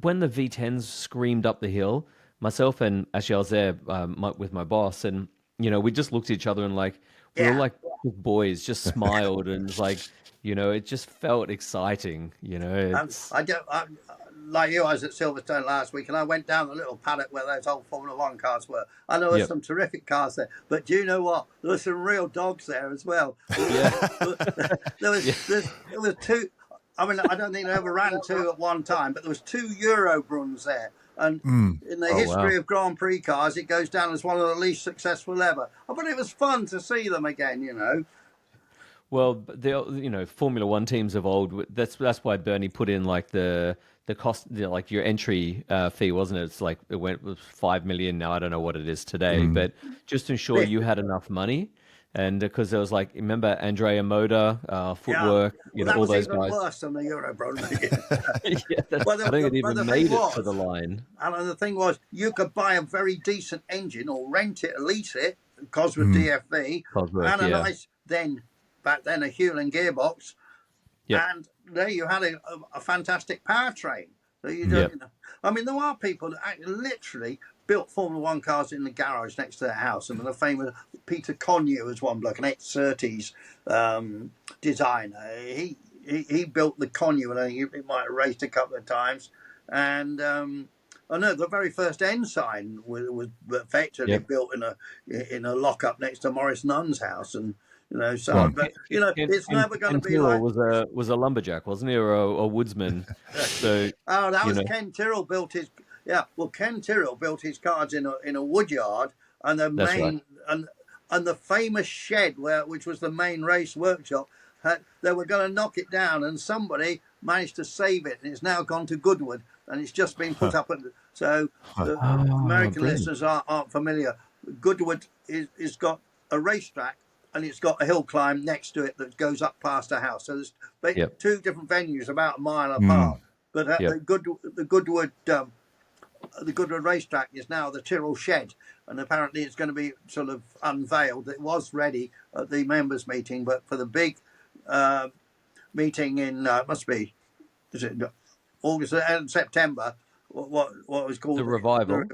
when the V10s screamed up the hill, myself and actually I was there with my boss, and, we just looked at each other and we were like boys, just smiled and it just felt exciting, Like you, I was at Silverstone last week, and I went down the little paddock where those old Formula One cars were. I know there's some terrific cars there, but do you know what? There were some real dogs there as well. there was two. I mean, I don't think they ever ran two at one time, but there was two Eurobruns there. And in the history of Grand Prix cars, it goes down as one of the least successful ever. But it was fun to see them again, Well, Formula One teams of old. That's why Bernie put in the cost, your entry fee, wasn't it? It's it was $5 million. Now I don't know what it is today, but just to ensure you had enough money, and because there was remember Andrea Moda, footwork, all those guys. That was even worse than the Eurobro. I think it even made it to the line. And the thing was, you could buy a very decent engine or rent it, or lease it, Cosworth DFV, and a nice back then a Hewlin gearbox, and there you had a fantastic powertrain. So I mean, there are people that literally built Formula One cars in the garage next to their house. I mean, the famous Peter Connew was one bloke, an ex-30s designer. He built the Connew, and I think he might have raced a couple of times. And I know the very first Ensign was effectively built in a lockup next to Maurice Nunn's house, and it's never going to be like. Was a lumberjack, wasn't he, or a woodsman? So that was Ken Tyrrell built his. Yeah, well, Ken Tyrrell built his cars in a wood yard, and the main and the famous shed which was the main race workshop. They were going to knock it down, and somebody managed to save it, and it's now gone to Goodwood, and it's just been put up. So the American listeners aren't familiar. Goodwood is got a racetrack, and it's got a hill climb next to it that goes up past a house. So there's two different venues about a mile apart. But the Goodwood racetrack is now the Tyrrell Shed, and apparently it's going to be sort of unveiled. It was ready at the members' meeting, but for the big meeting in August and September, what was called the Revival,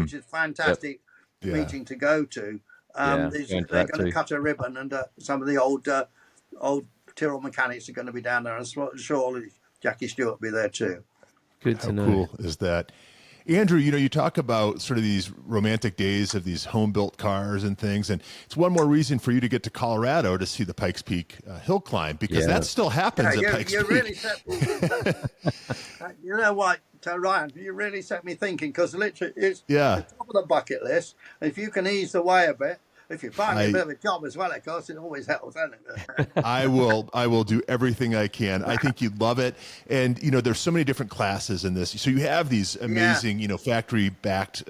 which is fantastic meeting to go to. They're going to cut a ribbon, and some of the old Tyrrell mechanics are going to be down there, and surely Jackie Stewart will be there too. Good to know. How cool is that? Andrew, you talk about sort of these romantic days of these home-built cars and things, and it's one more reason for you to get to Colorado to see the Pikes Peak hill climb, because that still happens at Pikes Peak. Really you know what, Ryan, you really set me thinking, because literally it's the top of the bucket list. If you can ease the way a bit, if you find a bit of a job as well, of course, it always helps, doesn't it? I will do everything I can. I think you'd love it. And, there's so many different classes in this. So you have these amazing, factory-backed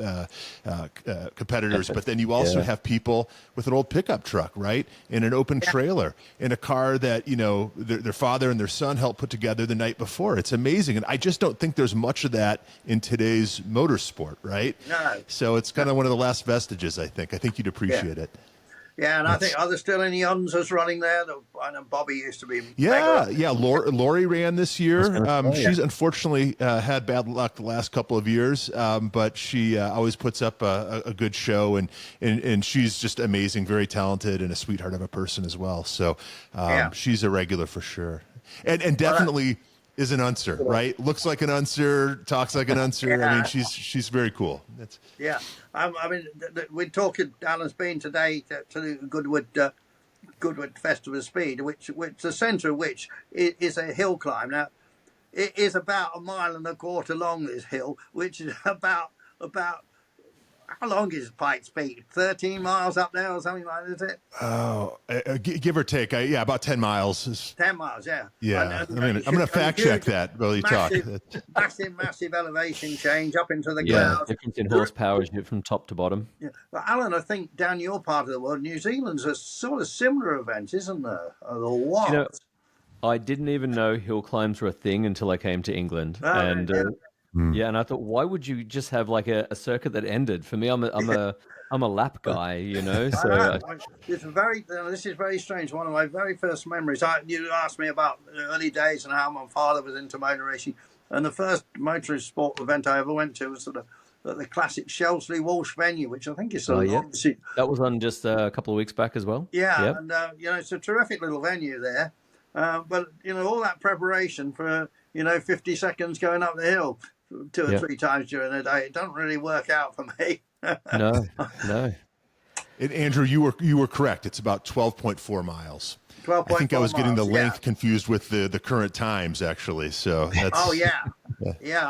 competitors, but then you also have people with an old pickup truck, right? And an open trailer, in a car that, their father and their son helped put together the night before. It's amazing. And I just don't think there's much of that in today's motorsport, right? No. So it's kind of one of the last vestiges, I think. I think you'd appreciate it. Yeah, and I think, are there still any Unzas running there? I know Bobby used to be. Lori ran this year. She's unfortunately had bad luck the last couple of years, but she always puts up a good show, and she's just amazing, very talented, and a sweetheart of a person as well. So she's a regular for sure. And definitely is an unser, right? Looks like an unser, talks like an unser. I mean, she's very cool. I mean, we're talking. Alan's been today to the Goodwood Festival of Speed, which the centre of which is a hill climb. Now, it is about 1.25 miles long, this hill, which is about how long is Pikes Peak? 13 miles up there or something like that, is it? Oh, give or take. About 10 miles. 10 miles, yeah. Yeah. I'm going to fact check that while you talk. Massive elevation change up into the clouds. Difference in horsepower from top to bottom. Yeah. But Alan, I think down your part of the world, New Zealand's a sort of similar event, isn't there? Or what? I didn't even know hill climbs were a thing until I came to England. And I thought, why would you just have like a circuit that ended? For me, I'm a lap guy, So this is very strange. One of my very first memories. You asked me about the early days and how my father was into motor racing, and the first motorsport event I ever went to was sort of at the classic Shelsley Walsh venue, which I think is that was on just a couple of weeks back as well. Yeah, and it's a terrific little venue there. But all that preparation for 50 seconds going up the hill 2 or 3 times during the day, it doesn't really work out for me. No. And Andrew, you were correct. It's about 12.4 miles. 12.4 I think I was getting the miles, length confused with the current times, actually. So that's. Oh yeah.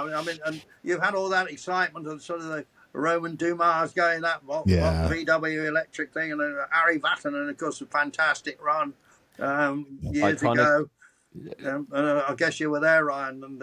I mean, and you've had all that excitement of sort of the Roman Dumas going that VW electric thing, and Harry Vatanen, of course, a fantastic run years ago. I guess you were there, Ryan, and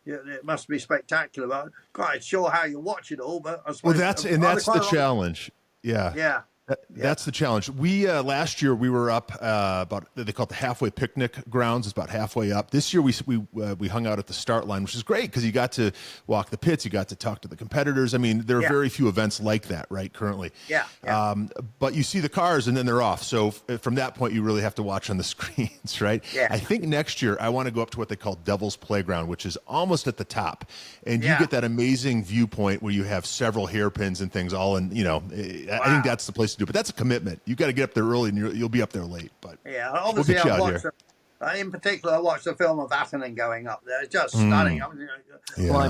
it must be spectacular. But quite sure how you watch it all. But I suppose, that's the challenge. Yeah. That's the challenge. We last year we were up about, they call it the halfway picnic grounds. It's about halfway up. This year we hung out at the start line, which is great because you got to walk the pits, you got to talk to the competitors. I mean, there are very few events like that, right? Currently, but you see the cars and then they're off. So from that point, you really have to watch on the screens, right? Yeah. I think next year I want to go up to what they call Devil's Playground, which is almost at the top, and you get that amazing viewpoint where you have several hairpins and things all in. I think that's the place to do. But that's a commitment. You got to get up there early, and you'll be up there late. But obviously, in particular, I watched the film of Vatanen going up there. It's just stunning. I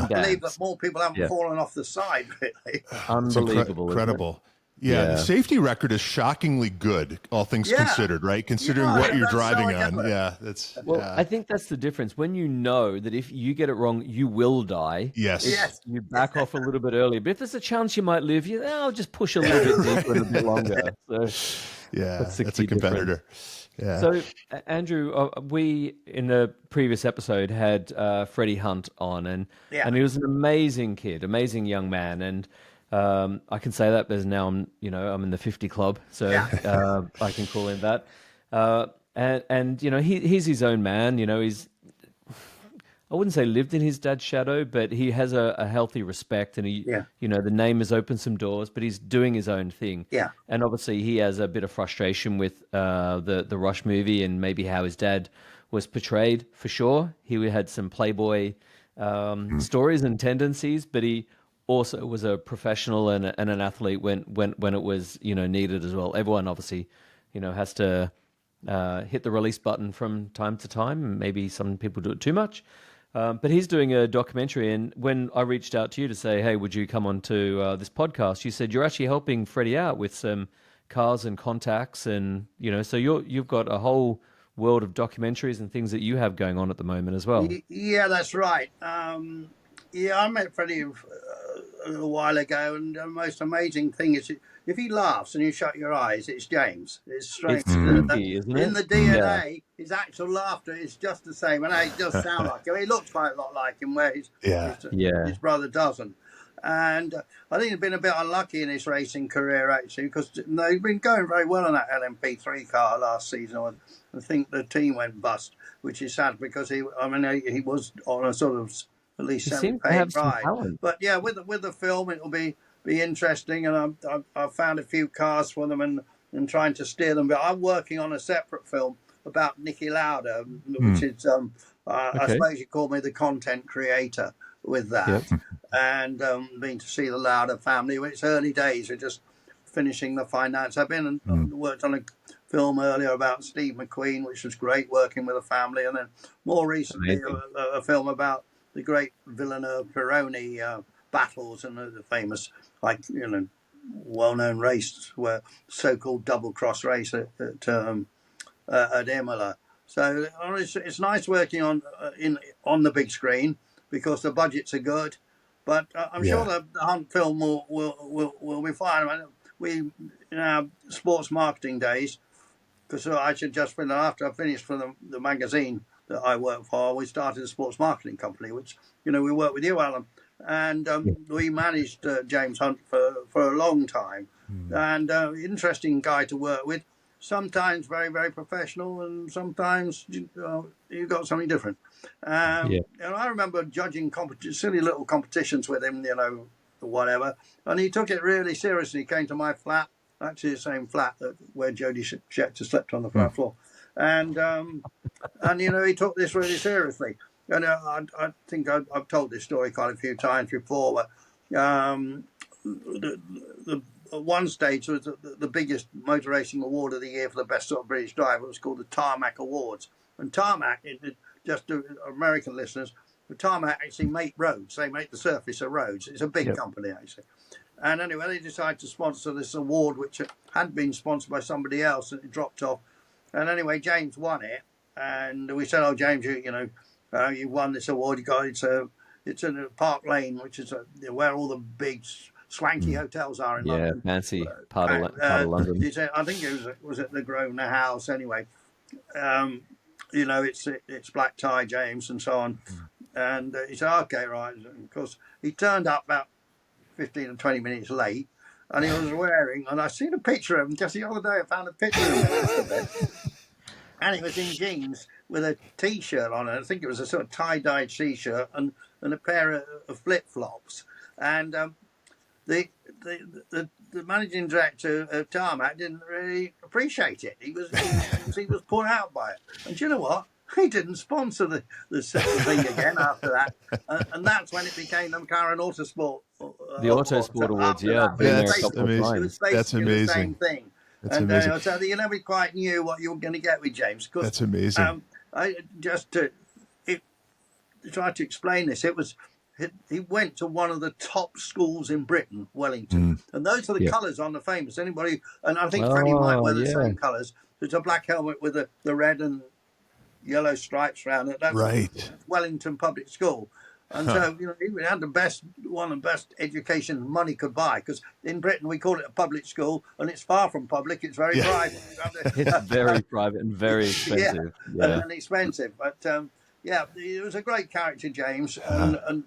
believe that more people haven't fallen off the side. Really, unbelievable, incredible. Yeah, the safety record is shockingly good, all things considered, right? Considering what you're driving on. Yeah, that's. Well, I think that's the difference. When you know that if you get it wrong, you will die. Yes. You back off a little bit earlier. But if there's a chance you might live, I'll just push a little bit deeper and a bit longer. So, that's a competitor. Yeah. So, Andrew, we in the previous episode had Freddie Hunt on, and he was an amazing kid, amazing young man, and. I can say that because now I'm in the 50 club, so I can call him that. And he's his own man. He's, I wouldn't say lived in his dad's shadow, but he has a healthy respect, and the name has opened some doors, but he's doing his own thing. Yeah. And obviously he has a bit of frustration with the Rush movie and maybe how his dad was portrayed. For sure, he had some playboy stories and tendencies, but he also was a professional and an athlete when it was needed as well. Everyone obviously has to hit the release button from time to time. Maybe some people do it too much, but he's doing a documentary. And when I reached out to you to say, hey, would you come on to this podcast, you said you're actually helping Freddie out with some cars and contacts, and so you've got a whole world of documentaries and things that you have going on at the moment as well. Yeah, that's right. I met Freddie a little while ago, and the most amazing thing is if he laughs and you shut your eyes, it's James. It's strange. Spooky, isn't it? In the DNA, his actual laughter is just the same, and it does sound like him. He looks quite a lot like him, where his brother doesn't. And I think he's been a bit unlucky in his racing career, actually, because he's been going very well on that LMP3 car last season. I think the team went bust, which is sad because he was on a sort of at least semi-paid ride. But with the film, it'll be interesting, and I've found a few cars for them and trying to steer them. But I'm working on a separate film about Niki Lauda, which is I suppose you call me the content creator with that, and been to see the Lauda family. It's early days. We're just finishing the finance. I've been and worked on film earlier about Steve McQueen, which was great, working with a family, and then more recently a film about the great Villeneuve-Pironi battles and the famous, well-known race, where so-called double-cross race at Imola. So it's nice working on the big screen because the budgets are good, but I'm sure the Hunt film will be fine. I mean, we in our sports marketing days, because I should just finish after I finished for the magazine that I work for. We started a sports marketing company, which we work with you, Alan, and we managed James Hunt for a long time, and interesting guy to work with. Sometimes very, very professional, and sometimes you've got something different. And I remember judging silly little competitions with him, whatever, and he took it really seriously. He came to my flat, actually the same flat where Jody Scheckter slept on the flat floor, and he took this really seriously. And I think I've told this story quite a few times before, but at one stage was the biggest motor racing award of the year for the best sort of British driver. It was called the Tarmac Awards. And Tarmac, just to American listeners, the Tarmac actually make roads. They make the surface of roads. It's a big company, actually. And anyway, they decided to sponsor this award, which had been sponsored by somebody else, and it dropped off. And anyway, James won it. And we said, "Oh, James, you won this award. You got it's in Park Lane, which is where all the big swanky hotels are in London." Yeah, fancy part of London. I think it was at the Grosvenor House anyway. It's black tie, James, and so on. And he said, "Okay, right." And of course, he turned up about 15 or 20 minutes late, and he was wearing, and I seen a picture of him just the other day. I found a picture of him, and he was in jeans with a T-shirt on. I think it was a sort of tie-dyed T-shirt and a pair of flip-flops. And the managing director of Tarmac didn't really appreciate it. He was put out by it. And do you know what? He didn't sponsor the thing again after that. And that's when it became the McLaren Autosport. The Autosport Awards, That's amazing. That's amazing. The same thing. So you never quite knew what you were going to get with James. That's amazing. To try to explain this, he went to one of the top schools in Britain, Wellington, and those are the colours on the famous. Anybody, and I think Freddie might wear the same colours. It's a black helmet with the red and yellow stripes around it. That's Wellington Public School. And so, he had one of the best education money could buy, because in Britain we call it a public school, and it's far from public. It's very private. It's very private and very expensive. And expensive. But he was a great character, James, and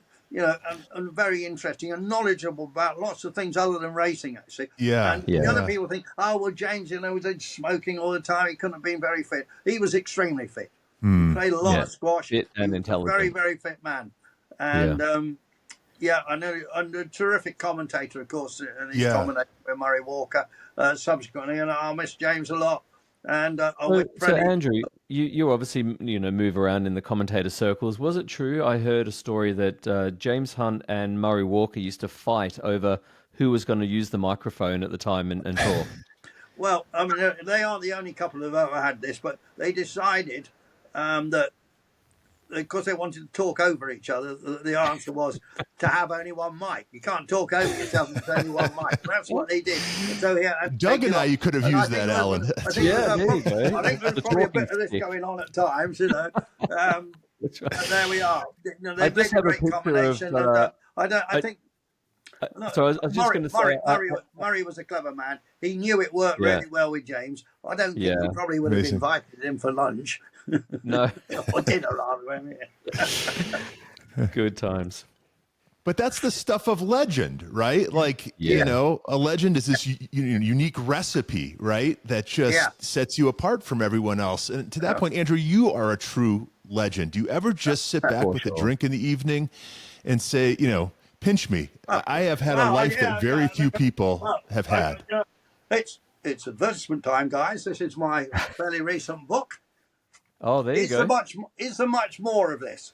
very interesting and knowledgeable about lots of things other than racing, actually. And the other people think, "Oh, well, James, was smoking all the time. He couldn't have been very fit." He was extremely fit. Played a lot of squash. Fit and intelligent. Very, very fit man. And I know, and a terrific commentator, of course, and he's commentated with Murray Walker subsequently, and I'll miss James a lot. And so Andrew, you obviously move around in the commentator circles. Was it true? I heard a story that James Hunt and Murray Walker used to fight over who was going to use the microphone at the time and talk. Well, I mean, they aren't the only couple who've ever had this, but they decided that, because they wanted to talk over each other, the answer was to have only one mic. You can't talk over yourself with only one mic. That's what they did. And so Doug and you could have used that, Alan. I think there's probably a bit of this going on at times, That's right. And there we are. They did a great combination. Murray was a clever man. He knew it worked really well with James. I don't think he probably would have invited him for lunch. No. Or dinner, rather. Good times. But that's the stuff of legend, right? Like, a legend is this unique recipe, right? That just sets you apart from everyone else. And to that point, Andrew, you are a true legend. Do you ever just sit back with a drink in the evening and say, pinch me? I have had a life that very few people have had. It's advertisement time, guys. This is my fairly recent book. Oh, there you go. It's a much more of this.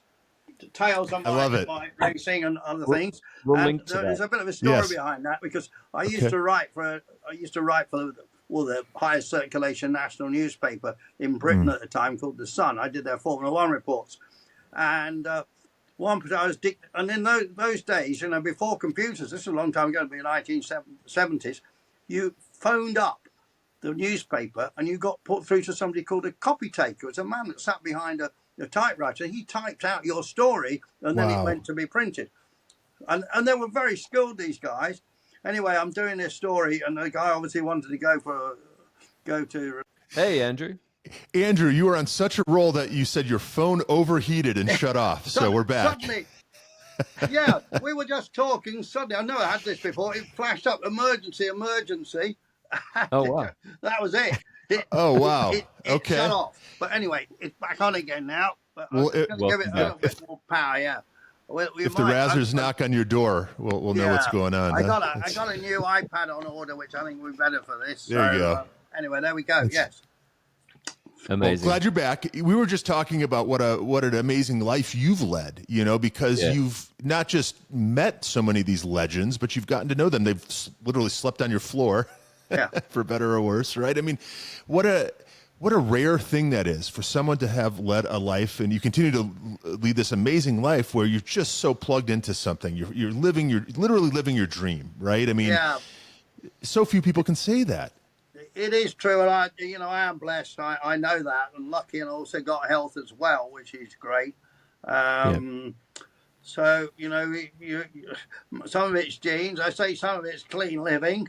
Tales on my racing and other things. We'll and link to there's a bit of a story behind that, because I used to write for the highest circulation national newspaper in Britain at the time, called The Sun. I did their Formula One reports. And and in those days, before computers, this is a long time ago, in the 1970s, you phoned up the newspaper and you got put through to somebody called a copy taker. It's a man that sat behind a typewriter. He typed out your story and then it went to be printed. And they were very skilled, these guys. Anyway, I'm doing this story, and the guy obviously wanted to go to. Hey, Andrew. Andrew, you were on such a roll that you said your phone overheated and shut off. So we're back. Suddenly, yeah, we were just talking. Suddenly, I never had this before. It flashed up, emergency. Oh, wow. That was it. Oh, wow. It Okay. shut off. But anyway, it's back on again now. But I'm going to give it a little bit more power, yeah. If the Razzers knock on your door, we'll know what's going on. I got a new iPad on order, which I think will be better for this. There you go. Anyway, there we go. Yes. Amazing. Well, glad you're back. We were just talking about what an amazing life you've led, because you've not just met so many of these legends, but you've gotten to know them. They've literally slept on your floor, for better or worse, right? I mean, what a rare thing that is for someone to have led a life, and you continue to lead this amazing life where you're just so plugged into something. You're literally living your dream, right? I mean, so few people can say that. It is true, and I am blessed. I know that, and lucky, and also got health as well, which is great. So some of it's genes. I say some of it's clean living.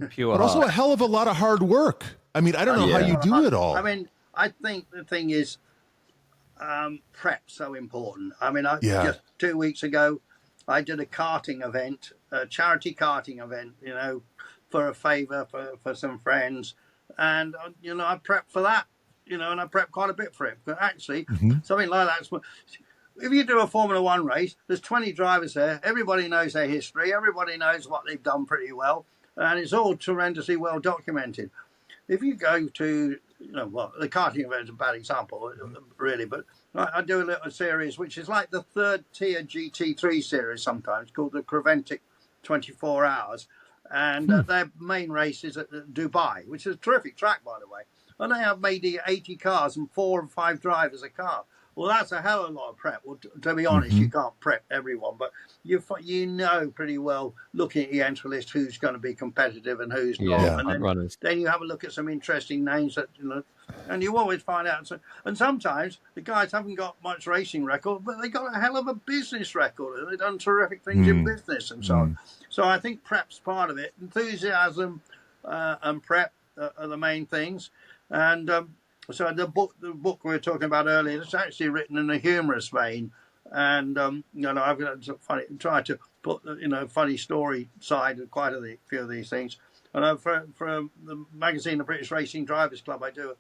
Pure but also heart. a hell of a lot of hard work. I mean, I don't know how you do it all. I mean, I think the thing is, prep's so important. I mean, just 2 weeks ago, I did a karting event, a charity karting event, for a favor for some friends. And, I prepped for that, and I prepped quite a bit for it. But actually, something like that, if you do a Formula One race, there's 20 drivers there. Everybody knows their history. Everybody knows what they've done pretty well. And it's all tremendously well documented. If you go to, the karting event is a bad example, really, but I do a little series, which is like the third tier GT3 series sometimes, called the Creventic 24 Hours. And their main race is at Dubai, which is a terrific track, by the way. And they have maybe 80 cars and 4 or 5 drivers a car. Well, that's a hell of a lot of prep. Well, to be honest, you can't prep everyone, but you know pretty well, looking at the entry list, who's going to be competitive and who's not. And then you have a look at some interesting names that and you always find out. And sometimes the guys haven't got much racing record, but they got a hell of a business record, and they've done terrific things in business and so on. So I think prep's part of it. Enthusiasm and prep are the main things. And so the book we were talking about earlier, it's actually written in a humorous vein, and I've tried to put funny story side of quite a few of these things. And for the magazine, the British Racing Drivers Club, I do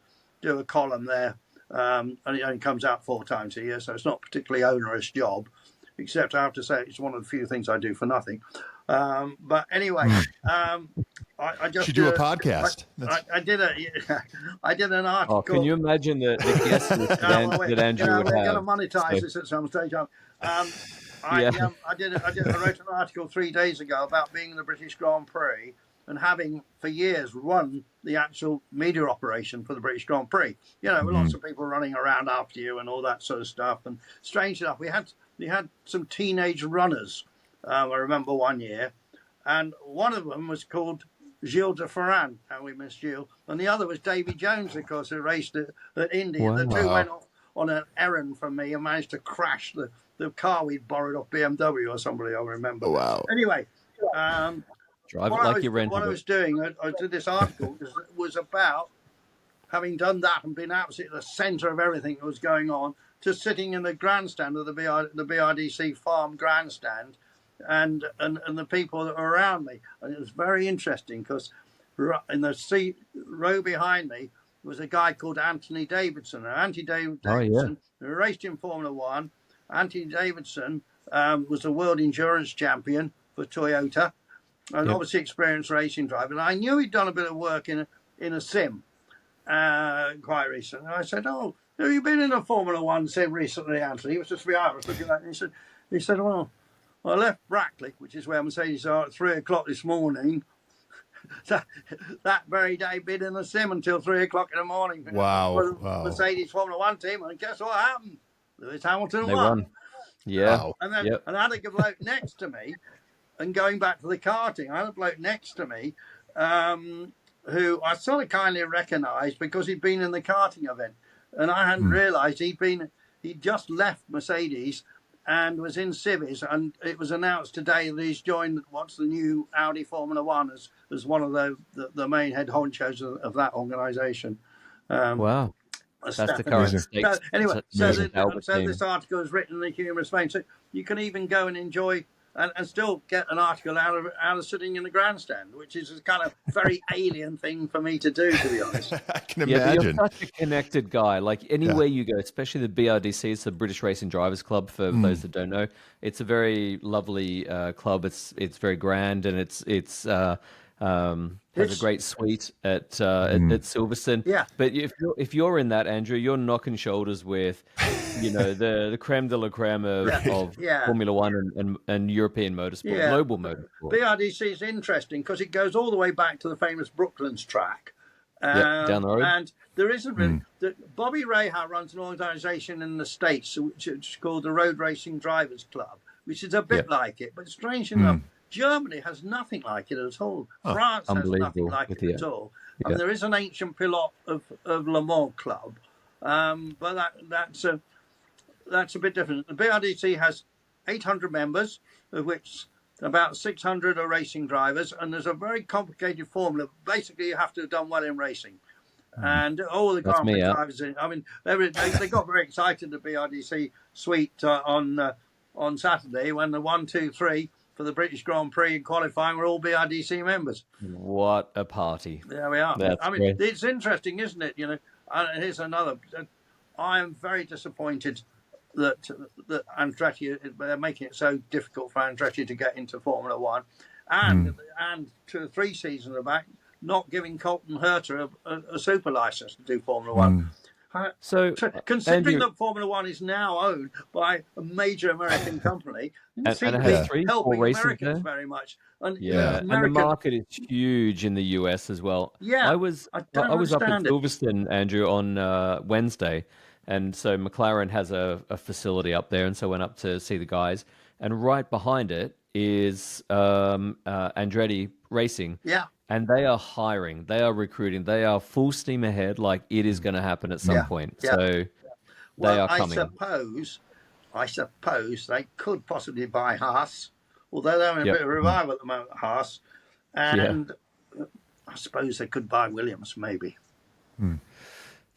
a column there, and it only comes out 4 times a year, so it's not a particularly onerous job, except I have to say it's one of the few things I do for nothing. But anyway, I just should do a podcast. I did an article. Oh, can you imagine the guests that Andrew would have? We're going to monetize this at some stage. I wrote an article 3 days ago about being in the British Grand Prix and having for years run the actual media operation for the British Grand Prix. Lots of people running around after you and all that sort of stuff. And strange enough, we had some teenage runners. I remember one year, and one of them was called Gilles de Ferran, how we miss Gilles, and the other was Davy Jones, of course, who raced at Indy. Wow. And the two went off on an errand from me and managed to crash the car we'd borrowed off BMW or somebody, I remember. Wow. Anyway, drive it like you rented it. What I was doing, I did this article, was about having done that and been absolutely at the centre of everything that was going on, just sitting in the grandstand of the BRDC farm grandstand, and the people that were around me. And it was very interesting because in the row behind me was a guy called Anthony Davidson. And Anthony Davidson, who raced in Formula One. Anthony Davidson was a world endurance champion for Toyota, and obviously experienced racing driver. And I knew he'd done a bit of work in a sim quite recently. And I said, "Oh, have you been in a Formula One sim recently, Anthony?" He was just I was looking at it, and he said, "Well, I left Brackley, which is where Mercedes are, at 3 o'clock this morning that very day been in the sim until 3 o'clock in the morning. Wow. Mercedes Formula One team, and guess what happened? Lewis Hamilton won. Yeah. Wow. And then and I had a bloke next to me, and going back to the karting, I had a bloke next to me who I sort of kindly recognised because he'd been in the karting event, and I hadn't realised he'd just left Mercedes and was in Civis, and it was announced today that he's joined what's the new Audi Formula One as one of the main head honchos of that organisation. Wow. That's the current state. So, anyway, so this article is written in a humorous vein, so you can even go and enjoy and still get an article out of sitting in the grandstand, which is a kind of very alien thing for me to do, to be honest. I can imagine. But you're such a connected guy. Like anywhere you go, especially the BRDC, it's the British Racing Drivers Club. For those that don't know, it's a very lovely club. It's very grand, and it's has a great suite at Silverstone. Yeah. But if you're in that, Andrew, you're knocking shoulders with, the creme de la creme of Formula One and European motorsport, global motorsport. BRDC is interesting because it goes all the way back to the famous Brooklands track. Down the road. And there isn't really... Bobby Rahal runs an organisation in the States which is called the Road Racing Drivers Club, which is a bit like it. But strange enough, Germany has nothing like it at all. France has nothing like it at all. And there is an ancient pilote of Le Mans Club, but that's a bit different. The BRDC has 800 members, of which about 600 are racing drivers, and there's a very complicated formula. Basically, you have to have done well in racing. And all the Grand Prix drivers, they got very excited at the BRDC suite on Saturday when the 1, 2, 3 for the British Grand Prix and qualifying were all BRDC members. What a party. There we are. Great. It's interesting, isn't it? And here's another. I am very disappointed that Andretti, they're making it so difficult for Andretti to get into Formula One. And 2 or 3 seasons back, not giving Colton Herta a super license to do Formula One. So considering that Formula One is now owned by a major American company, and it has 3 helping Americans there very much. And, and the market is huge in the US as well. Yeah, I was up at Silverstone, Andrew, on Wednesday, and so McLaren has a facility up there, and so I went up to see the guys, and right behind it is Andretti Racing. Yeah. And they are hiring, they are recruiting, they are full steam ahead. Like it is going to happen at some point. Yeah. So they are coming. I suppose they could possibly buy Haas, although they're in a bit of a revival at the moment, Haas. And I suppose they could buy Williams, maybe.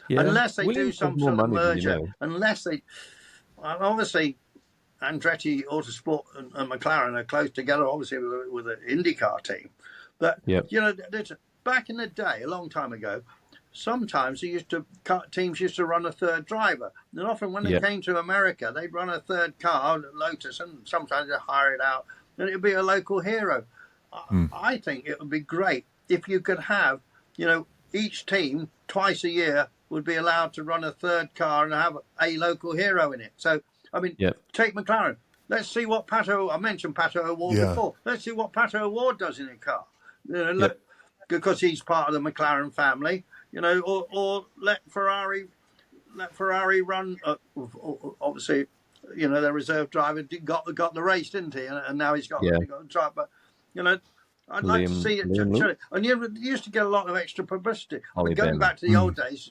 Unless they do some sort of merger. Unless they... Obviously, Andretti, Autosport and McLaren are close together, obviously, with an IndyCar team. But, back in the day, a long time ago, sometimes teams used to run a third driver. And often when they came to America, they'd run a third car, Lotus, and sometimes they'd hire it out, and it would be a local hero. I think it would be great if you could have, each team twice a year would be allowed to run a third car and have a local hero in it. So, take McLaren. Let's see what I mentioned Pato O'Ward before. Let's see what Pato O'Ward does in a car. Because he's part of the McLaren family, or let Ferrari run. Obviously, their reserve driver got the race, didn't he? And now he's got the drive. But I'd like to see it. And you used to get a lot of extra publicity. Going back to the old days,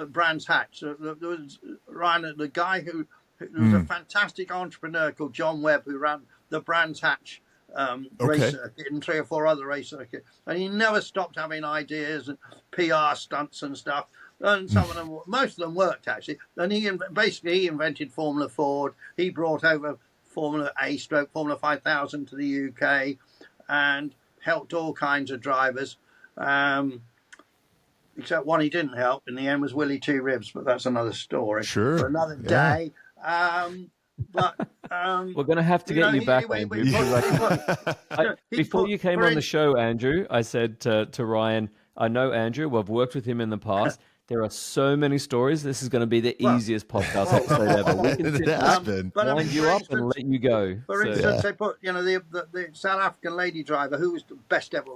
Brands Hatch. There was Ryan, the guy who was a fantastic entrepreneur called John Webb, who ran the Brands Hatch race circuit and 3 or 4 other race circuits, and he never stopped having ideas and PR stunts and stuff. And most of them worked actually. And he invented Formula Ford. He brought over Formula A / Formula 5000 to the UK, and helped all kinds of drivers. Except one he didn't help in the end was Willie Two Ribs, but that's another story for another day. But we're going to have to get you back, Andrew. Before you came on the show, Andrew, I said to Ryan, I know Andrew, we've worked with him in the past. There are so many stories. This is going to be the easiest podcast episode ever. We can wind you up and let you go. For instance, they put, the South African lady driver who was the best ever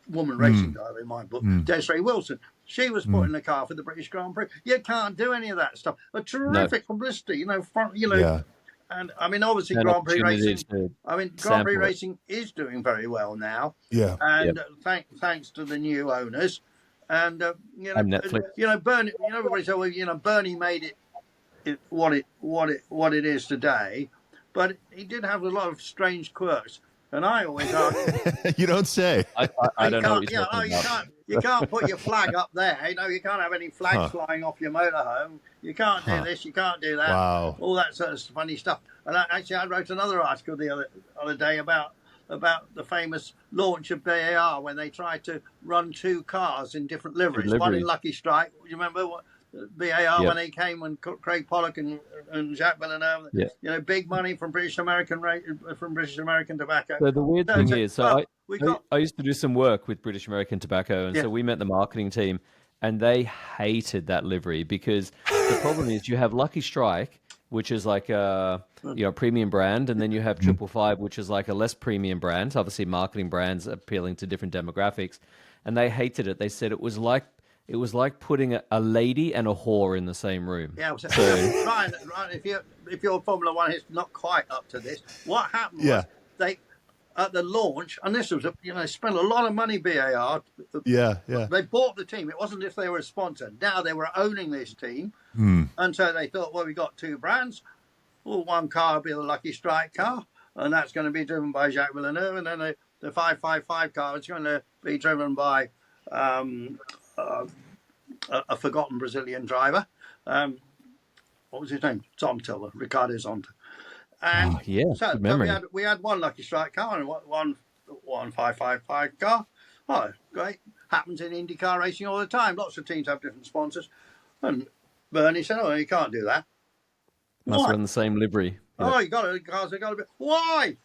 woman racing driver in my book, Desiree Wilson. She was put in the car for the British Grand Prix. You can't do any of that stuff. A terrific publicity, And I mean, obviously, Grand Prix racing. Grand Prix racing is doing very well now. Yeah. And thanks to the new owners, and and Netflix. Bernie. Everybody said, well, Bernie made it what it is today, but he did have a lot of strange quirks. And I always argue. You don't say. I don't know what you're talking about. You can't put your flag up there. You can't have any flags flying off your motorhome. You can't do this. You can't do that. Wow. All that sort of funny stuff. And I wrote another article the other day about the famous launch of BAR when they tried to run two cars in different liveries. One in Lucky Strike. Do you remember what? BAR when they came, when Craig Pollock and Jacques Villeneuve, big money from British American Tobacco. So the weird thing is, I used to do some work with British American Tobacco, and so we met the marketing team, and they hated that livery because the problem is you have Lucky Strike, which is like a premium brand, and then you have 555, which is like a less premium brand. Obviously, marketing brands appealing to different demographics, and they hated it. They said it was like putting a lady and a whore in the same room. Yeah, so, Ryan, if your Formula One is not quite up to this, what happened was they at the launch, and this was spent a lot of money. BAR, they bought the team. It wasn't if they were a sponsor. Now they were owning this team, and so they thought, well, we got two brands. Well, one car will be the Lucky Strike car, and that's going to be driven by Jacques Villeneuve, and then the 555 car is going to be driven by a forgotten Brazilian driver. What was his name? Zonta, Ricardo Zonta. And so we had one Lucky Strike car and one 555 car. Oh, great. Happens in IndyCar racing all the time. Lots of teams have different sponsors. And Bernie said, oh, you can't do that. Must run the same livery. Oh, cars have got to be. Why?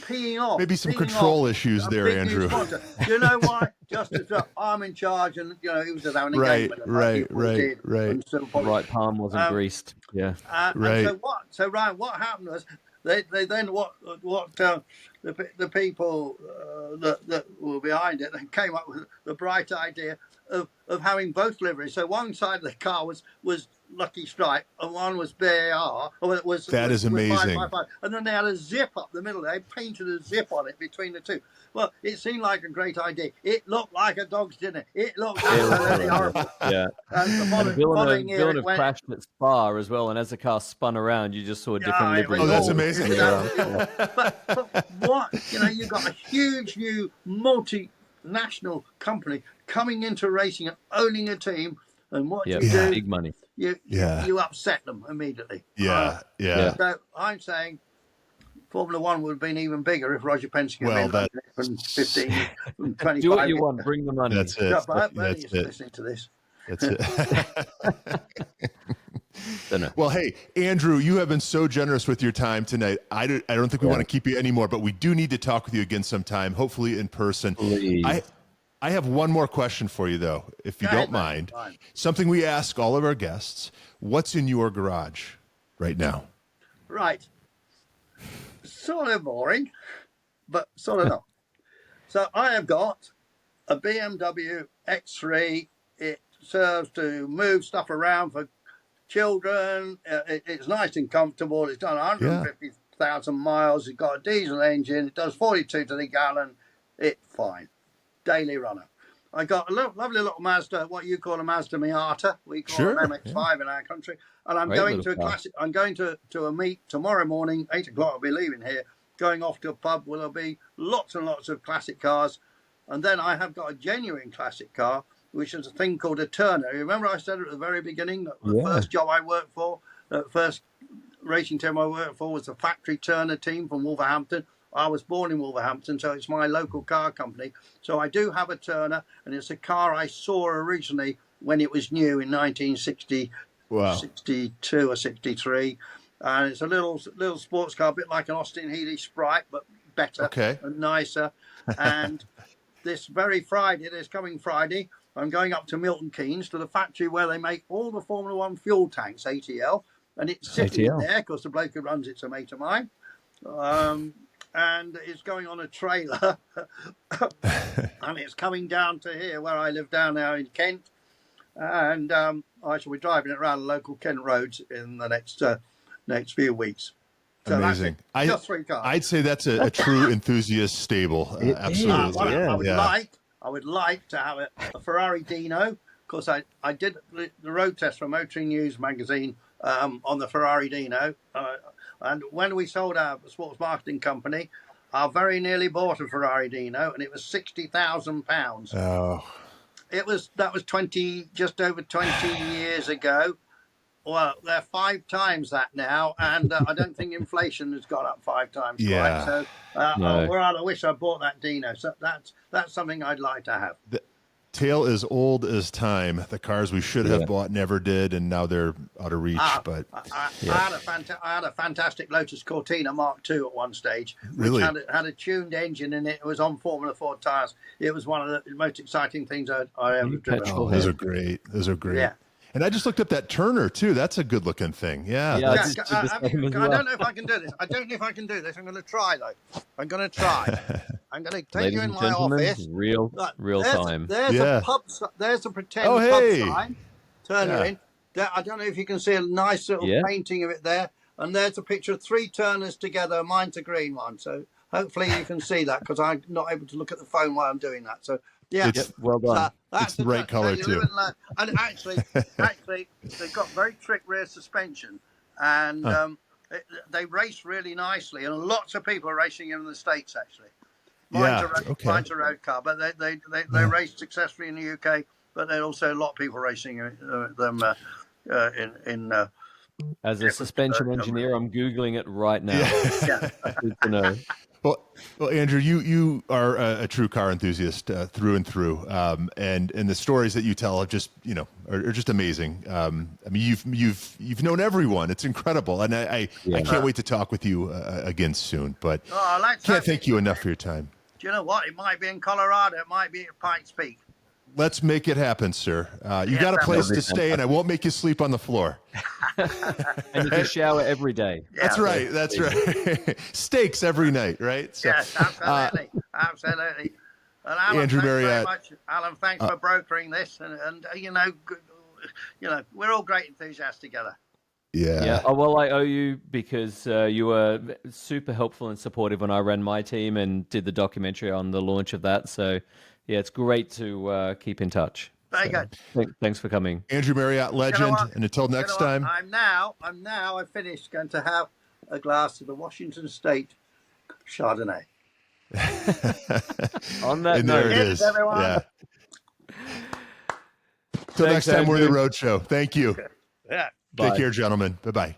Peeing off. Maybe some control issues there, Andrew. You know why? Just as I'm in charge, and he was just having a game. Right. Right palm wasn't greased. Yeah. Right. So Ryan, what happened was they then the people that were behind it then came up with the bright idea of having both liveries. So one side of the car was Lucky Strike, and one was BAR. That is amazing. 555. And then they had a zip up the middle. They painted a zip on it between the two. Well, it seemed like a great idea. It looked like a dog's dinner. It looked absolutely horrible. Yeah. And Villeneuve crashed at Spa as well, and as the car spun around, you just saw different liveries. Oh, that's amazing. But what? You've got a huge new multinational company coming into racing and owning a team, and what you do? Big money. You upset them immediately. Yeah. So I'm saying Formula One would have been even bigger if Roger Penske had been from 15, from 25. Do what you want, bring the money. That's it. Bernie's listening to this. That's it. Well, hey, Andrew, you have been so generous with your time tonight. I don't think we want to keep you anymore, but we do need to talk with you again sometime, hopefully in person. Please. I have one more question for you, though, if you don't mind. Something we ask all of our guests. What's in your garage right now? Right. Sort of boring, but sort of not. So I have got a BMW X3. It serves to move stuff around for children. It's nice and comfortable. It's done 150,000 miles. It's got a diesel engine. It does 42 to the gallon. It's fine. Daily runner. I got a lovely little Mazda, what you call a Mazda Miata. We call it an MX-5 in our country. And I'm going to a classic. I'm going to a meet tomorrow morning, 8 o'clock. I'll be leaving here, going off to a pub where there'll be lots and lots of classic cars. And then I have got a genuine classic car, which is a thing called a Turner. Remember I said at the very beginning that the first job I worked for, the first racing team I worked for was the factory Turner team from Wolverhampton. I was born in Wolverhampton, so it's my local car company. So I do have a Turner, and it's a car I saw originally when it was new in 1960, 62 or 63. And it's a little sports car, a bit like an Austin Healey Sprite, but better and nicer. And this coming Friday, I'm going up to Milton Keynes to the factory where they make all the Formula One fuel tanks, ATL. And it's sitting there because the bloke who runs it's a mate of mine. and it's going on a trailer, and it's coming down to here where I live down now in Kent, and I shall be driving it around the local Kent roads in the next few weeks. So amazing. Just 3 cars. I'd say that's a true enthusiast stable. Absolutely. I would like to have a Ferrari Dino. Of course, I did the road test for Motoring News magazine on the Ferrari Dino. And when we sold our sports marketing company, I very nearly bought a Ferrari Dino, and it was £60,000. Oh. That was just over 20 years ago. Well, they're 5 times that now, and I don't think inflation has gone up 5 times. Yeah. Quite. So, I wish I bought that Dino. So that's something I'd like to have. The tale is old as time. The cars we should have bought never did, and now they're out of reach. But I had a fantastic Lotus Cortina Mark II at one stage, which really had a tuned engine in it. It was on Formula 4 tires. It was one of the most exciting things I ever driven. Oh, those are great. Yeah. And I just looked up that Turner too. That's a good looking thing. Yeah. I don't know if I can do this. I'm going to try though. I'm going to try. I'm going to take you in my office. Real time. There's a pretend pub sign. Turn you in. I don't know if you can see a nice little painting of it there. And there's a picture of 3 Turners together. Mine's a green one. So hopefully you can see that, because I'm not able to look at the phone while I'm doing that. So well done. It's the right color too. And actually, they've got very trick rear suspension, and they race really nicely. And lots of people are racing in the States. Actually, mine's a road car, but they race successfully in the UK. But there's also a lot of people racing them in. As a suspension engineer, I'm Googling it right now. Good to know. Well, Andrew, you are a true car enthusiast through and through, and the stories that you tell are just amazing. I mean, you've known everyone. It's incredible, and I can't wait to talk with you again soon. But can't thank you enough for your time. Do you know what? It might be in Colorado. It might be at Pikes Peak. Let's make it happen, sir. You got a place to stay, and I won't make you sleep on the floor. And you can shower every day. That's right. Steaks every night, right? So, yes, absolutely. And Alan, Andrew Marriott. Alan, thanks for brokering this, and we're all great enthusiasts together. Yeah. Oh, well, I owe you, because you were super helpful and supportive when I ran my team and did the documentary on the launch of that. So, yeah, it's great to keep in touch. Very good. Thanks for coming. Andrew Marriott, legend. And until next time. I've finished going to have a glass of the Washington State Chardonnay. On that and note, there it is. Everyone. Yeah. Till next time, we're the Road Show. Thank you. Yeah. Take care, gentlemen. Bye-bye.